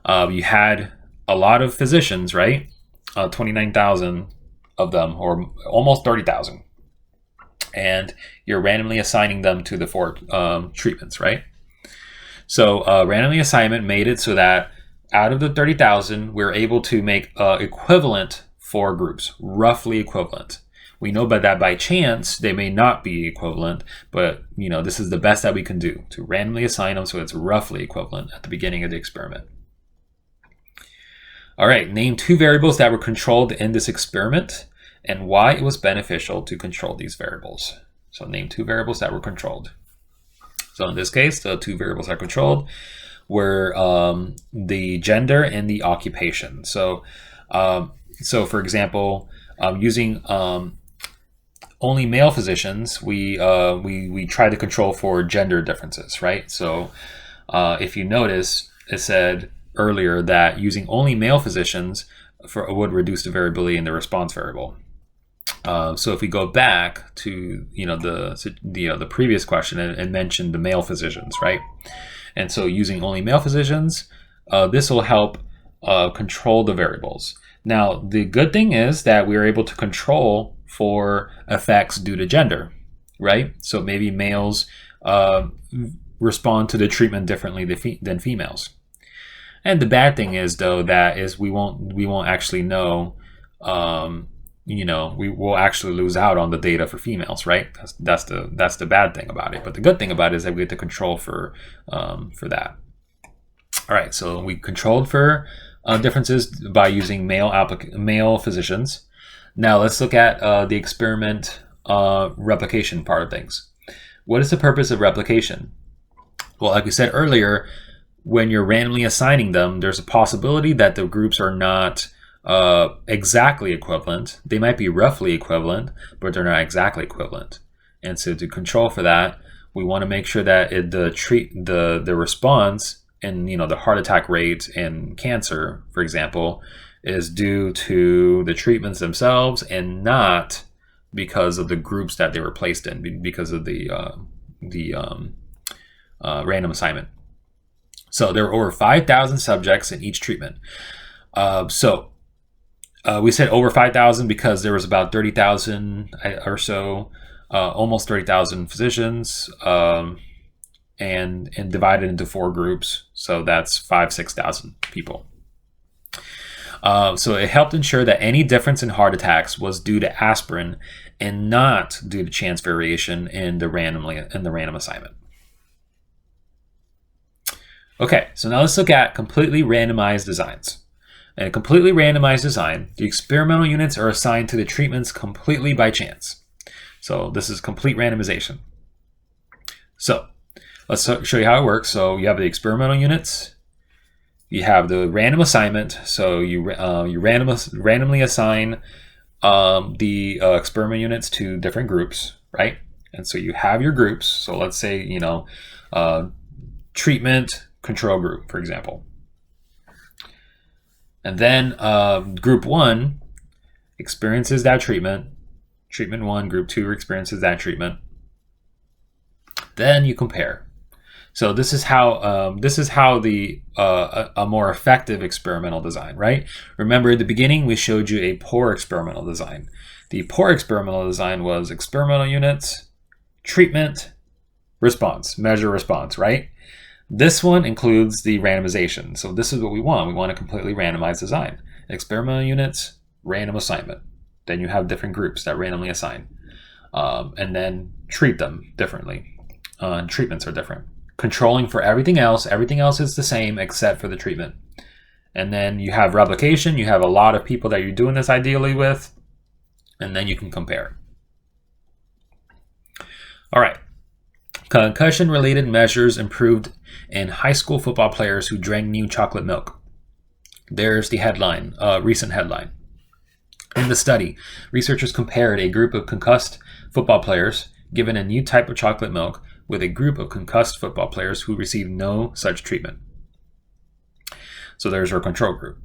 you had a lot of physicians, right? 29,000 of them, or almost 30,000. And you're randomly assigning them to the 4 treatments, right? So randomly assignment made it so that out of the 30,000, we're able to make equivalent 4 groups, roughly equivalent. We know that by chance, they may not be equivalent, but this is the best that we can do, to randomly assign them so it's roughly equivalent at the beginning of the experiment. All right, name 2 variables that were controlled in this experiment and why it was beneficial to control these variables. So name 2 variables that were controlled. So in this case, the 2 variables that are controlled were the gender and the occupation. So for example, using only male physicians, we try to control for gender differences, right? So if you notice, it said earlier that using only male physicians would reduce the variability in the response variable. So if we go back to the previous question and mentioned the male physicians, right? And so using only male physicians, this will help control the variables. Now, the good thing is that we're able to control for effects due to gender, right? So maybe males respond to the treatment differently than females. And the bad thing is, though, that is we won't actually know. We will actually lose out on the data for females, right? That's the bad thing about it. But the good thing about it is that we get to control for that. All right, so we controlled for differences by using male physicians. Now let's look at the experiment replication part of things. What is the purpose of replication? Well, like we said earlier, when you're randomly assigning them, there's a possibility that the groups are not exactly equivalent. They might be roughly equivalent, but they're not exactly equivalent. And so to control for that, we want to make sure that the response and the heart attack rate in cancer, for example, is due to the treatments themselves and not because of the groups that they were placed in, because of the random assignment. So there were over 5,000 subjects in each treatment. We said over 5,000 because there was about 30,000 or so, almost 30,000 physicians, and divided into 4 groups. So that's 6,000 people. So it helped ensure that any difference in heart attacks was due to aspirin and not due to chance variation in the random assignment. Okay, so now let's look at completely randomized designs. In a completely randomized design, the experimental units are assigned to the treatments completely by chance. So this is complete randomization. So let's show you how it works. So you have the experimental units, you have the random assignment. So you randomly assign the experiment units to different groups, right? And so you have your groups. So let's say treatment control group, for example. And then group 1 experiences that treatment. Treatment 1, group 2 experiences that treatment. Then you compare. So this is how a more effective experimental design, right? Remember at the beginning we showed you a poor experimental design. The poor experimental design was experimental units, treatment, response, measure response, right? This one includes the randomization. So this is what we want. We want a completely randomized design. Experimental units, random assignment. Then you have different groups that randomly assign, and then treat them differently. Treatments are different. Controlling for everything else is the same except for the treatment. And then you have replication. You have a lot of people that you're doing this ideally with, and then you can compare. All right. Concussion-related measures improved in high school football players who drank new chocolate milk. There's the headline, recent headline. In the study, researchers compared a group of concussed football players given a new type of chocolate milk with a group of concussed football players who received no such treatment. So there's our control group.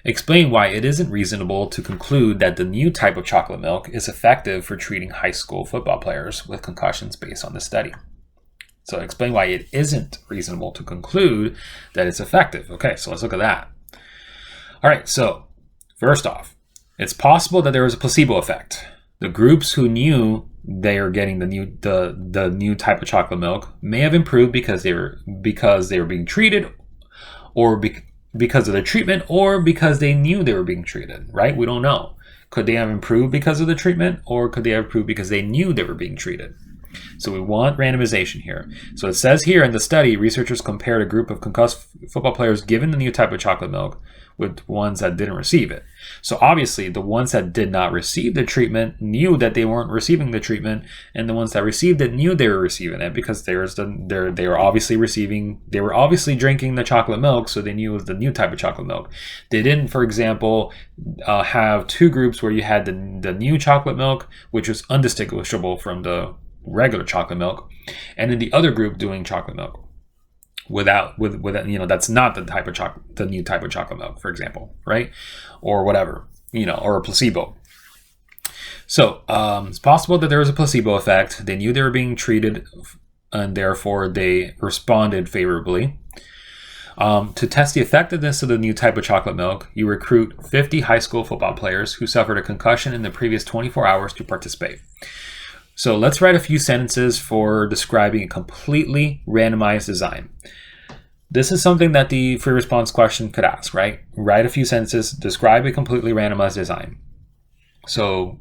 Explain why it isn't reasonable to conclude that the new type of chocolate milk is effective for treating high school football players with concussions based on the study. So explain why it isn't reasonable to conclude that it's effective. Okay, so let's look at that. All right, so first off, it's possible that there was a placebo effect. The groups who knew they are getting the new type of chocolate milk may have improved because they were being treated, or because of the treatment, or because they knew they were being treated, right? We don't know. Could they have improved because of the treatment, or could they have improved because they knew they were being treated? So we want randomization here. So it says here in the study, researchers compared a group of concussed football players given the new type of chocolate milk with ones that didn't receive it. So obviously the ones that did not receive the treatment knew that they weren't receiving the treatment, and the ones that received it knew they were receiving it because they were obviously drinking the chocolate milk, so they knew it was the new type of chocolate milk. They didn't, for example, have two groups where you had the new chocolate milk, which was undistinguishable from the regular chocolate milk, and in the other group doing chocolate milk without that's not the new type of chocolate milk, for example, right? Or whatever, or a placebo. So it's possible that there was a placebo effect. They knew they were being treated, and therefore they responded favorably. To test the effectiveness of the new type of chocolate milk, you recruit 50 high school football players who suffered a concussion in the previous 24 hours to participate. So let's write a few sentences for describing a completely randomized design. This is something that the free response question could ask, right? Write a few sentences, describe a completely randomized design. So,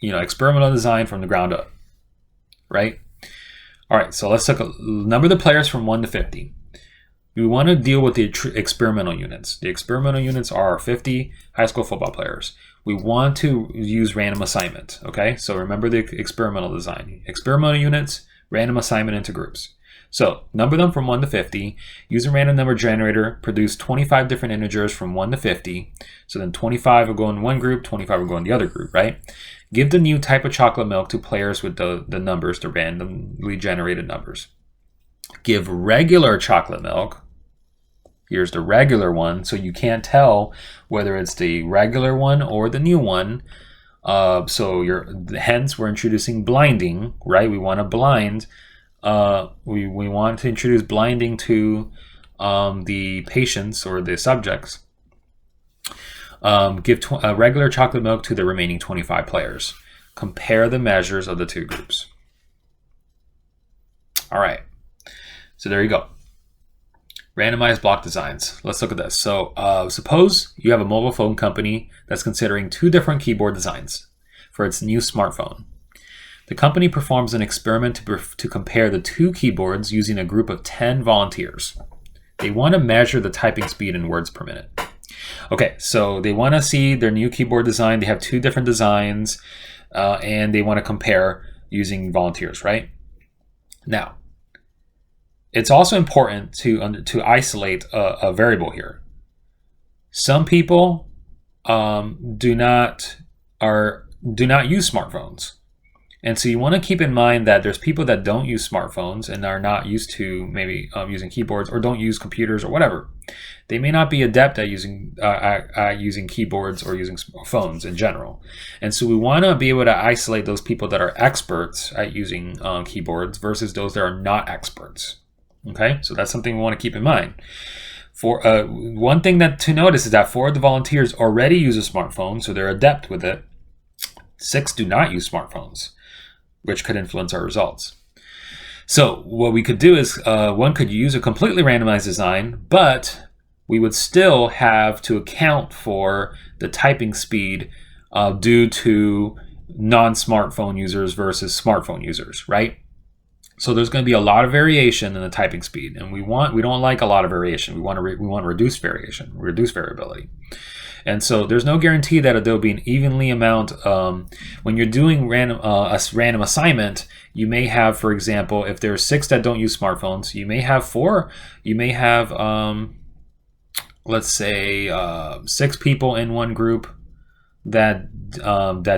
experimental design from the ground up, right? All right, so let's number the players from 1 to 50. We want to deal with the experimental units. The experimental units are 50 high school football players. We want to use random assignment, okay? So remember the experimental design. Experimental units, random assignment into groups. So number them from 1 to 50. Use a random number generator. Produce 25 different integers from 1 to 50. So then 25 will go in one group, 25 will go in the other group, right? Give the new type of chocolate milk to players with the numbers, the randomly generated numbers. Give regular chocolate milk. Here's the regular one, so you can't tell whether it's the regular one or the new one. Hence, we're introducing blinding, right? We want to blind. We want to introduce blinding to the patients or the subjects. Give regular chocolate milk to the remaining 25 players. Compare the measures of the two groups. All right, so there you go. Randomized block designs. Let's look at this. So suppose you have a mobile phone company that's considering two different keyboard designs for its new smartphone. The company performs an experiment to compare the two keyboards using a group of 10 volunteers. They want to measure the typing speed in words per minute. Okay, so they want to see their new keyboard design. They have two different designs, and they want to compare using volunteers, right? Now, it's also important to isolate a variable here. Some people do not use smartphones, And so you want to keep in mind that there's people that don't use smartphones and are not used to maybe using keyboards, or don't use computers or whatever. They may not be adept at using keyboards or using phones in general. And so we want to be able to isolate those people that are experts at using keyboards versus those that are not experts. Okay, so that's something we want to keep in mind. For one thing to notice is that 4 of the volunteers already use a smartphone, so they're adept with it. 6 do not use smartphones, which could influence our results. So what we could do is one could use a completely randomized design, but we would still have to account for the typing speed due to non-smartphone users versus smartphone users, right? So there's going to be a lot of variation in the typing speed, and we don't like a lot of variation. We want to reduce variation, reduce variability. And so there's no guarantee that there'll be an evenly amount. When you're doing a random assignment, you may have, for example, if there's 6 that don't use smartphones, you may have 4. You may have, let's say, 6 people in one group that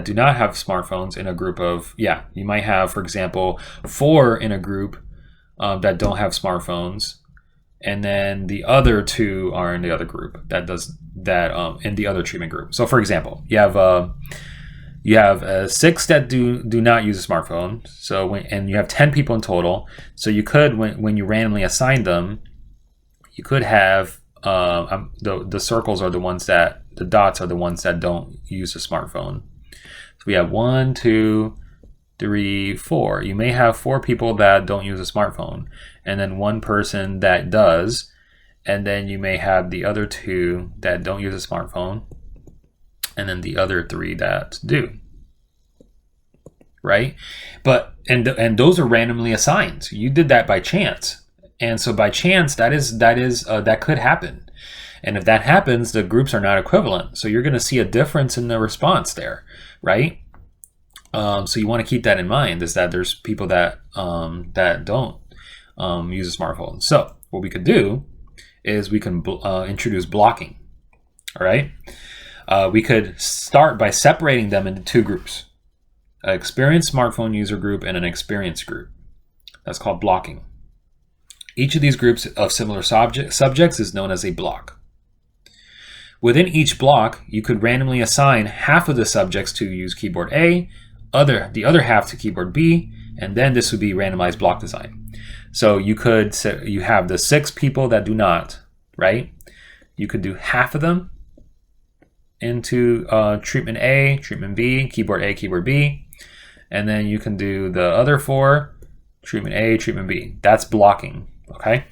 do not have smartphones in a group of, you might have, for example, 4 in a group that don't have smartphones, and then the other 2 are in the other group in the other treatment group. So for example, you have 6 that do not use a smartphone, and you have 10 people in total. So you could, when you randomly assign them, you could have the circles are the ones that, the dots are the ones that don't use a smartphone. So we have 1, 2, 3, 4. You may have 4 people that don't use a smartphone, and then 1 person that does, and then you may have the other 2 that don't use a smartphone, and then the other 3 that do. Right? But and those are randomly assigned. You did that by chance, and so by chance that could happen. And if that happens, the groups are not equivalent. So you're going to see a difference in the response there, right? So you want to keep that in mind, is that there's people that don't use a smartphone. So what we could do is we can introduce blocking. All right. We could start by separating them into 2 groups: an experienced smartphone user group and an experienced group. That's called blocking. Each of these groups of similar subjects is known as a block. Within each block, you could randomly assign half of the subjects to use keyboard A, the other half to keyboard B, and then this would be randomized block design. So you have the 6 people that do not, right? You could do half of them into treatment A, treatment B, keyboard A, keyboard B, and then you can do the other 4, treatment A, treatment B. That's blocking, okay?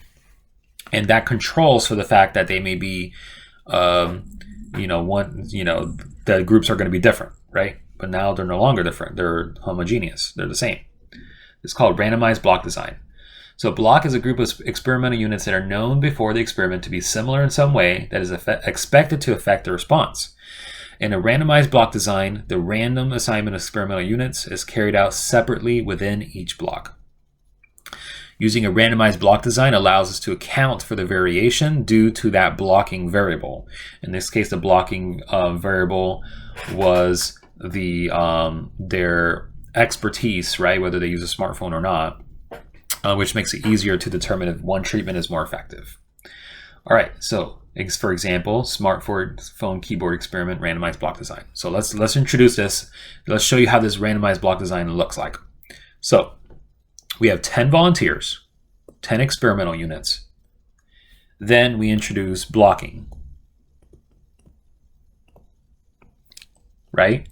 And that controls for the fact that they may be the groups are going to be different, right? But now they're no longer different. They're homogeneous. They're the same. It's called randomized block design. So a block is a group of experimental units that are known before the experiment to be similar in some way that is expected to affect the response. In a randomized block design, the random assignment of experimental units is carried out separately within each block. Using a randomized block design allows us to account for the variation due to that blocking variable. In this case, the blocking variable was their expertise, right? Whether they use a smartphone or not, which makes it easier to determine if one treatment is more effective. All right, so for example, smartphone keyboard experiment randomized block design. So let's introduce this. Let's show you how this randomized block design looks like. So we have 10 volunteers, 10 experimental units. Then we introduce blocking, right?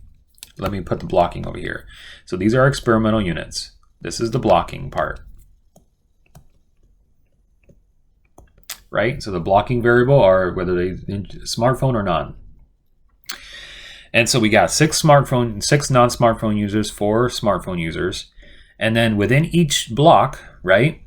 Let me put the blocking over here. So these are experimental units. This is the blocking part, right? So the blocking variable are whether they smartphone or non. And so we got 6 non-smartphone users, 4 smartphone users. And then within each block, right,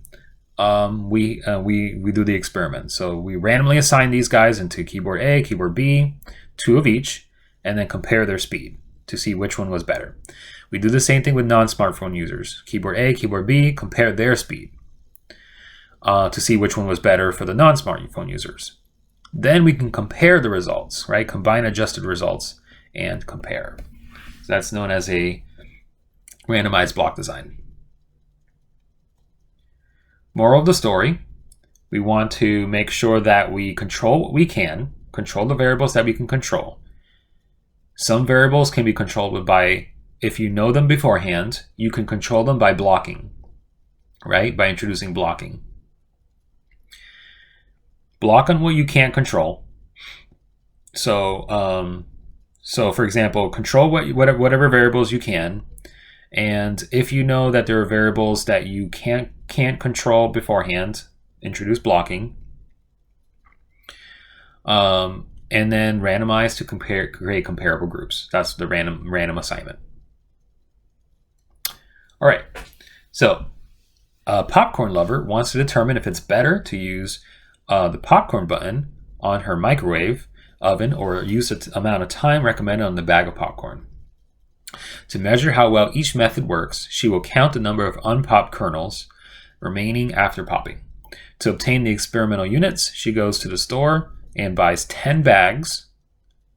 we do the experiment. So we randomly assign these guys into keyboard A, keyboard B, 2 of each, and then compare their speed to see which one was better. We do the same thing with non-smartphone users. Keyboard A, keyboard B, compare their speed to see which one was better for the non-smartphone users. Then we can compare the results, right? Combine adjusted results and compare. So that's known as a randomized block design. Moral of the story, we want to make sure that we control what we can, control the variables that we can control. Some variables can be controlled by, if you know them beforehand, you can control them by blocking, right? By introducing blocking. Block on what you can't control. So for example, control whatever variables you can. And if you know that there are variables that you can't control beforehand, introduce blocking. And then randomize to create comparable groups. That's the random assignment. All right. So a popcorn lover wants to determine if it's better to use the popcorn button on her microwave oven or use the amount of time recommended on the bag of popcorn. To measure how well each method works, she will count the number of unpopped kernels remaining after popping. To obtain the experimental units, she goes to the store and buys 10 bags,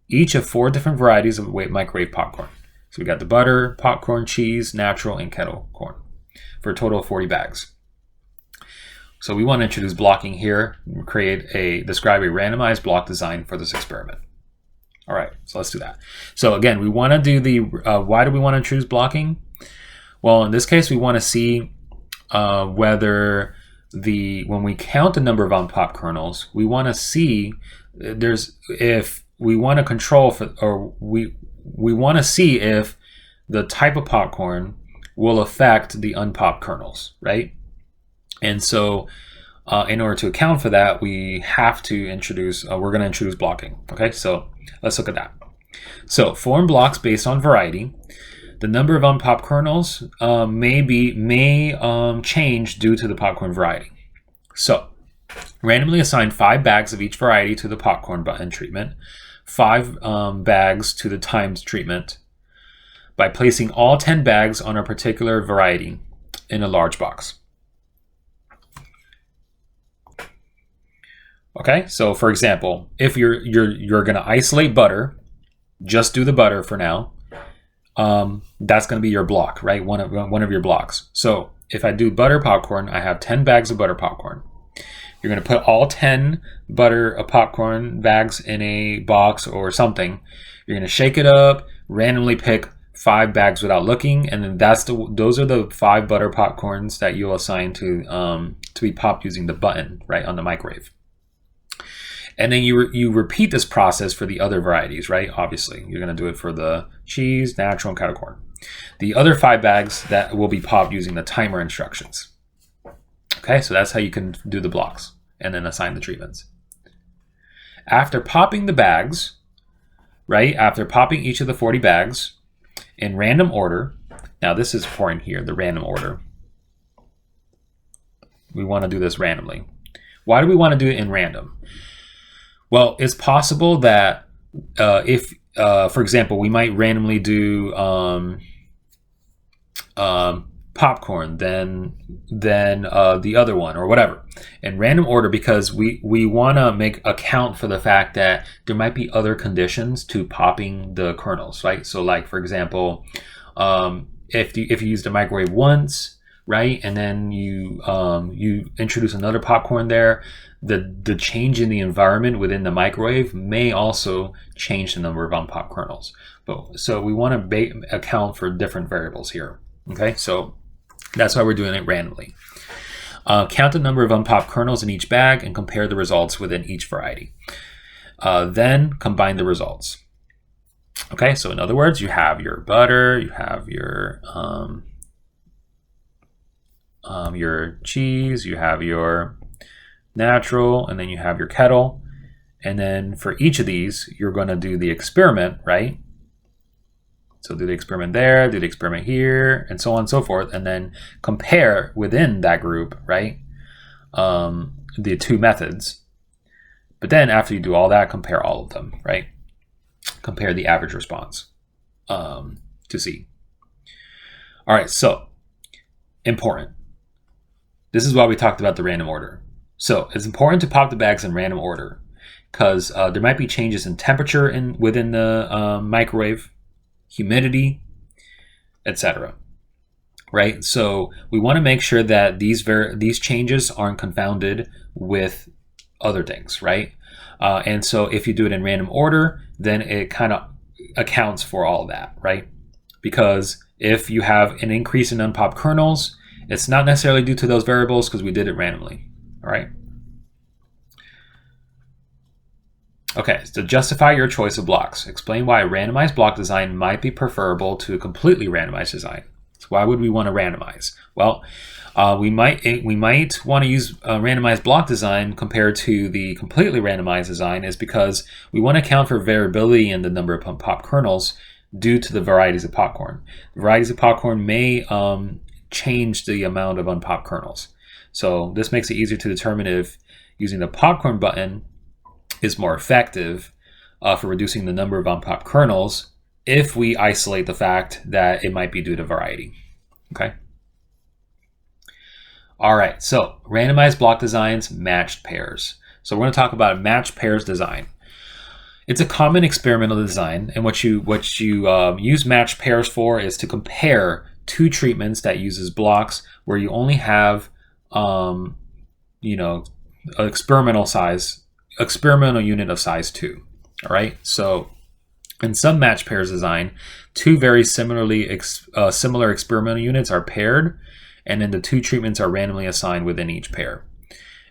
each of 4 different varieties of microwave popcorn. So we got the butter, popcorn, cheese, natural, and kettle corn for a total of 40 bags. So we want to introduce blocking here, describe a randomized block design for this experiment. All right, so let's do that. So again, we want to do why do we want to introduce blocking? Well, in this case, we want to see whether when we count the number of unpopped kernels, we want to see if we want to control we want to see if the type of popcorn will affect the unpopped kernels, right? And so in order to account for that, we have to we're going to introduce blocking. Okay, so let's look at that. So form blocks based on variety. The number of unpopped kernels may change due to the popcorn variety. So randomly assign 5 bags of each variety to the popcorn button treatment, 5 bags to the timed treatment, by placing all 10 bags on a particular variety in a large box. Okay, so for example, if you're going to isolate butter, just do the butter for now. That's going to be your block, right? One of your blocks. So if I do butter popcorn, I have 10 bags of butter popcorn. You're going to put all 10 butter popcorn bags in a box or something. You're going to shake it up, randomly pick 5 bags without looking, and then those are the 5 butter popcorns that you'll assign to be popped using the button, right, on the microwave. And then you repeat this process for the other varieties, right? Obviously, you're going to do it for the cheese, natural, and kettle corn. The other 5 bags that will be popped using the timer instructions. Okay, so that's how you can do the blocks and then assign the treatments. After popping the bags, right? After popping each of the 40 bags in random order. Now this is important here, the random order. We want to do this randomly. Why do we want to do it in random? Well, it's possible that if, for example, we might randomly do popcorn, then the other one, or whatever, in random order, because we want to make account for the fact that there might be other conditions to popping the kernels, right? So, like for example, if you use the microwave once, right, and then you introduce another popcorn there, the change in the environment within the microwave may also change the number of unpopped kernels. So we want to account for different variables here. Okay, so that's why we're doing it randomly. Count the number of unpopped kernels in each bag and compare the results within each variety. Then combine the results. Okay, so in other words, you have your butter, you have your cheese, you have your natural, and then you have your kettle. And then for each of these, you're going to do the experiment, right? So do the experiment there, do the experiment here, and so on and so forth, and then compare within that group, right, the 2 methods. But then after you do all that, compare all of them, right? Compare the average response to see. All right, so important. This is why we talked about the random order. So it's important to pop the bags in random order because there might be changes in temperature within the microwave, humidity, etc. right? So we want to make sure that these changes aren't confounded with other things, right? And so if you do it in random order, then it kind of accounts for all that, right? Because if you have an increase in unpopped kernels, it's not necessarily due to those variables because we did it randomly, all right? Okay, so justify your choice of blocks. Explain why a randomized block design might be preferable to a completely randomized design. So why would we want to randomize? Well, we might want to use a randomized block design compared to the completely randomized design is because we want to account for variability in the number of pop kernels due to the varieties of popcorn. The varieties of popcorn may change the amount of unpopped kernels. So this makes it easier to determine if using the popcorn button is more effective for reducing the number of unpopped kernels if we isolate the fact that it might be due to variety. Okay. All right, so randomized block designs, matched pairs. So we're going to talk about matched pairs design. It's a common experimental design, and what you use matched pairs for is to compare two treatments that uses blocks where you only have, an experimental unit of size 2. All right, so in some matched pairs design, two very similar experimental units are paired, and then the two treatments are randomly assigned within each pair.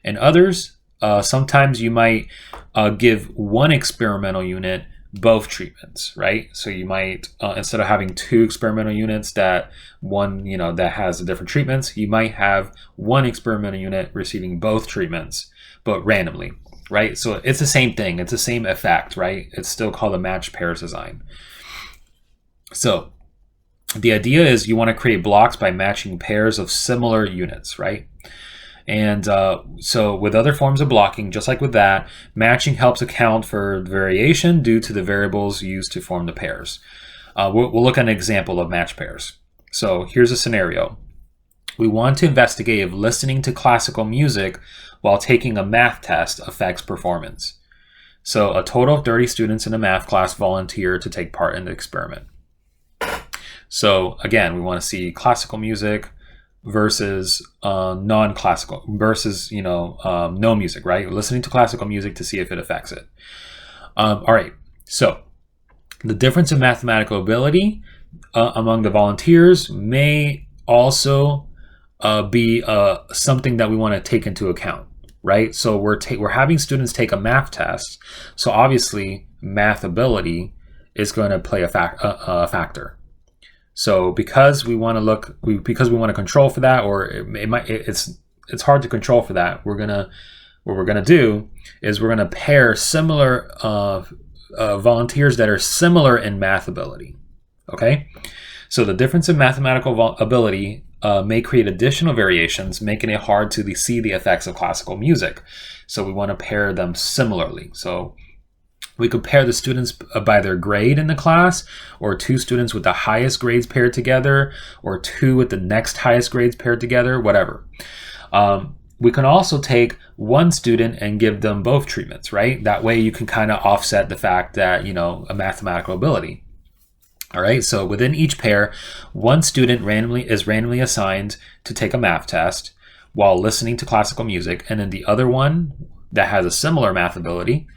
In others, sometimes you might give one experimental unit both treatments, right? So you might, instead of having two experimental units that has the different treatments, you might have one experimental unit receiving both treatments, but randomly, right? So it's the same thing. It's the same effect, right? It's still called a matched pairs design. So the idea is you want to create blocks by matching pairs of similar units, right? And so with other forms of blocking, just like with that, matching helps account for variation due to the variables used to form the pairs. We'll look at an example of matched pairs. So here's a scenario. We want to investigate if listening to classical music while taking a math test affects performance. So a total of 30 students in a math class volunteer to take part in the experiment. So again, we want to see classical music versus non-classical versus no music, right? Listening to classical music to see if it affects it. All right, so the difference in mathematical ability among the volunteers may also be something that we want to take into account, right? So we're having students take a math test, so obviously math ability is going to play a factor. So because we want to control for that, or it's hard to control for that, what we're gonna do is we're gonna pair similar volunteers that are similar in math ability. Okay, so the difference in mathematical ability may create additional variations, making it hard to see the effects of classical music. So we want to pair them similarly. So we could pair the students by their grade in the class, or two students with the highest grades paired together, or two with the next highest grades paired together, whatever. We can also take one student and give them both treatments, right? That way you can kind of offset the fact that, a mathematical ability. All right, so within each pair, one student is randomly assigned to take a math test while listening to classical music, and then the other one that has a similar math ability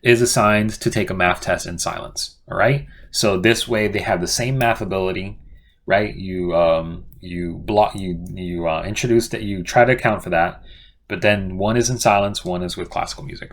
is assigned to take a math test in silence. All right, so this way they have the same math ability, right? You introduce that, you try to account for that, but then one is in silence, one is with classical music.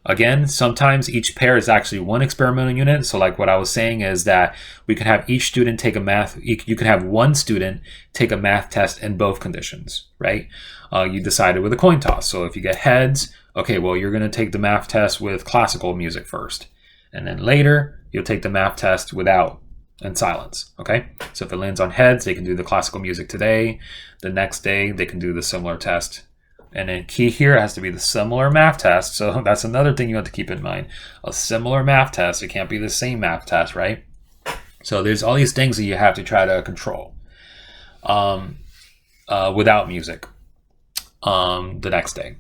Again, sometimes each pair is actually one experimental unit. So like what I was saying is that we could have each student take you could have one student take a math test in both conditions, right? You decided with a coin toss. So if you get heads, okay, well, you're going to take the math test with classical music first. And then later, you'll take the math test without and silence, okay? So if it lands on heads, they can do the classical music today. The next day, they can do the similar test. And then key here has to be the similar math test. So that's another thing you have to keep in mind. A similar math test. It can't be the same math test, right? So there's all these things that you have to try to control without music the next day.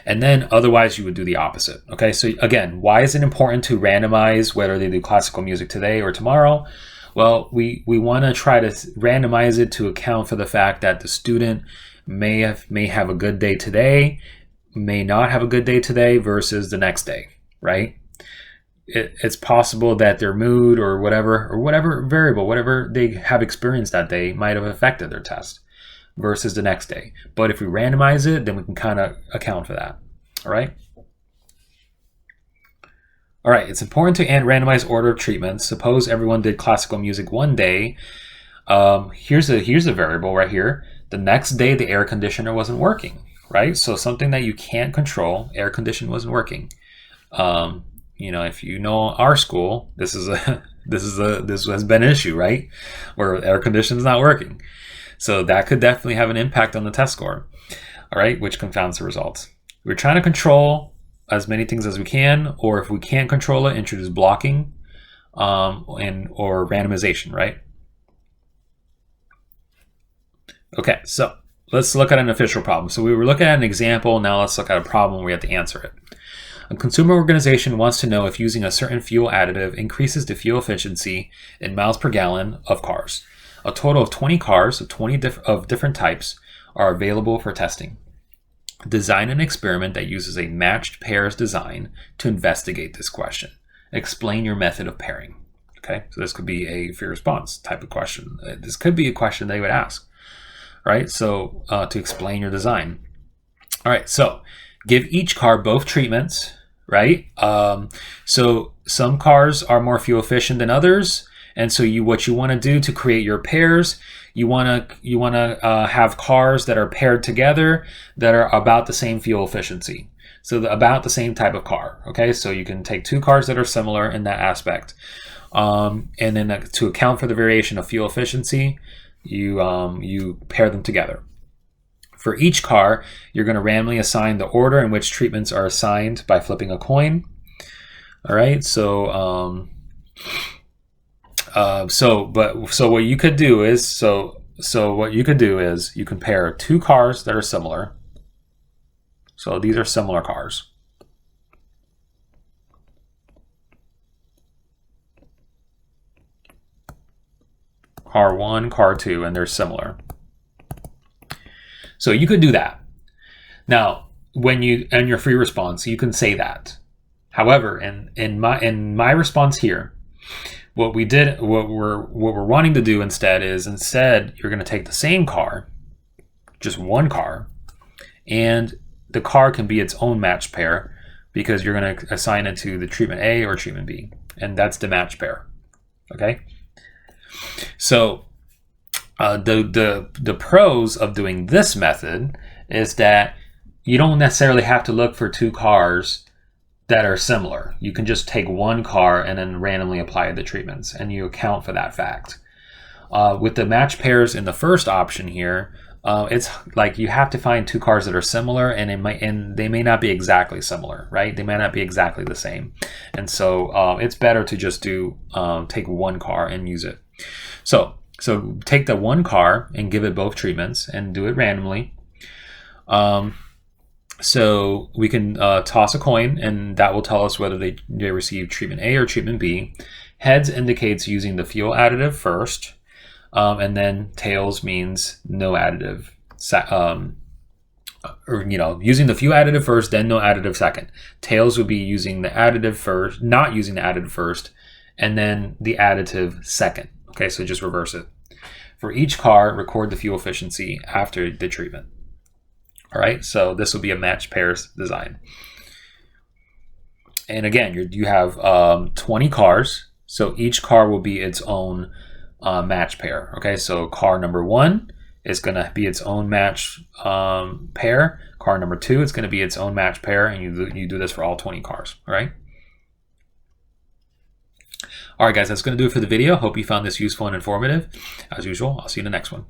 And then otherwise you would do the opposite. Okay, so again, why is it important to randomize whether they do classical music today or tomorrow? Well, we want to try to randomize it to account for the fact that the student may have a good day today, may not have a good day today versus the next day, right? It's possible that their mood or whatever variable, whatever they have experienced that day might have affected their test versus the next day. But if we randomize it, then we can kind of account for that, all right? All right, it's important to randomize order of treatments. Suppose everyone did classical music one day. Here's a variable right here. The next day, the air conditioner wasn't working, right? So something that you can't control, air conditioning wasn't working. You know, if you know our school, this has been an issue, right? Where air conditioning is not working. So that could definitely have an impact on the test score, all right, which confounds the results. We're trying to control as many things as we can, or if we can't control it, introduce blocking or randomization, right? Okay, so let's look at an official problem. So we were looking at an example, now let's look at a problem where we have to answer it. A consumer organization wants to know if using a certain fuel additive increases the fuel efficiency in miles per gallon of cars. A total of 20 cars of 20 different types are available for testing. Design an experiment that uses a matched pairs design to investigate this question. Explain your method of pairing. Okay, so this could be a free response type of question. This could be a question they would ask, right? So to explain your design. All right, so give each car both treatments, right? So some cars are more fuel efficient than others, and so what you want to do to create your pairs, you want to have cars that are paired together that are about the same fuel efficiency. So about the same type of car. Okay, so you can take two cars that are similar in that aspect, and then to account for the variation of fuel efficiency, you pair them together. For each car, you're going to randomly assign the order in which treatments are assigned by flipping a coin. All right, so what you could do is you compare two cars that are similar. So these are similar cars. Car 1, car 2, and they're similar. So you could do that. Now, when you in your free response, you can say that. However, in my response here, what we're wanting to do instead you're going to take the same car, just one car, and the car can be its own matched pair because you're going to assign it to the treatment A or treatment B, and that's the matched pair. Okay. So the pros of doing this method is that you don't necessarily have to look for two cars that are similar. You can just take one car and then randomly apply the treatments, and you account for that fact. With the match pairs in the first option here, it's like you have to find two cars that are similar, and they may not be exactly similar, right? They may not be exactly the same, and so it's better to just take one car and use it. So take the one car and give it both treatments and do it randomly. So we can toss a coin, and that will tell us whether they receive treatment A or treatment B. Heads indicates using the fuel additive first, and then tails means no additive. Using the fuel additive first, then no additive second. Tails would be using the additive first, not using the additive first, and then the additive second. Okay, so just reverse it. For each car, record the fuel efficiency after the treatment. All right, so this will be a matched pairs design. And again, you have 20 cars, so each car will be its own match pair. Okay, so car number 1 is going to be its own match pair. Car number 2 is going to be its own match pair, and you do this for all 20 cars. All right. All right, guys, that's going to do it for the video. Hope you found this useful and informative. As usual, I'll see you in the next one.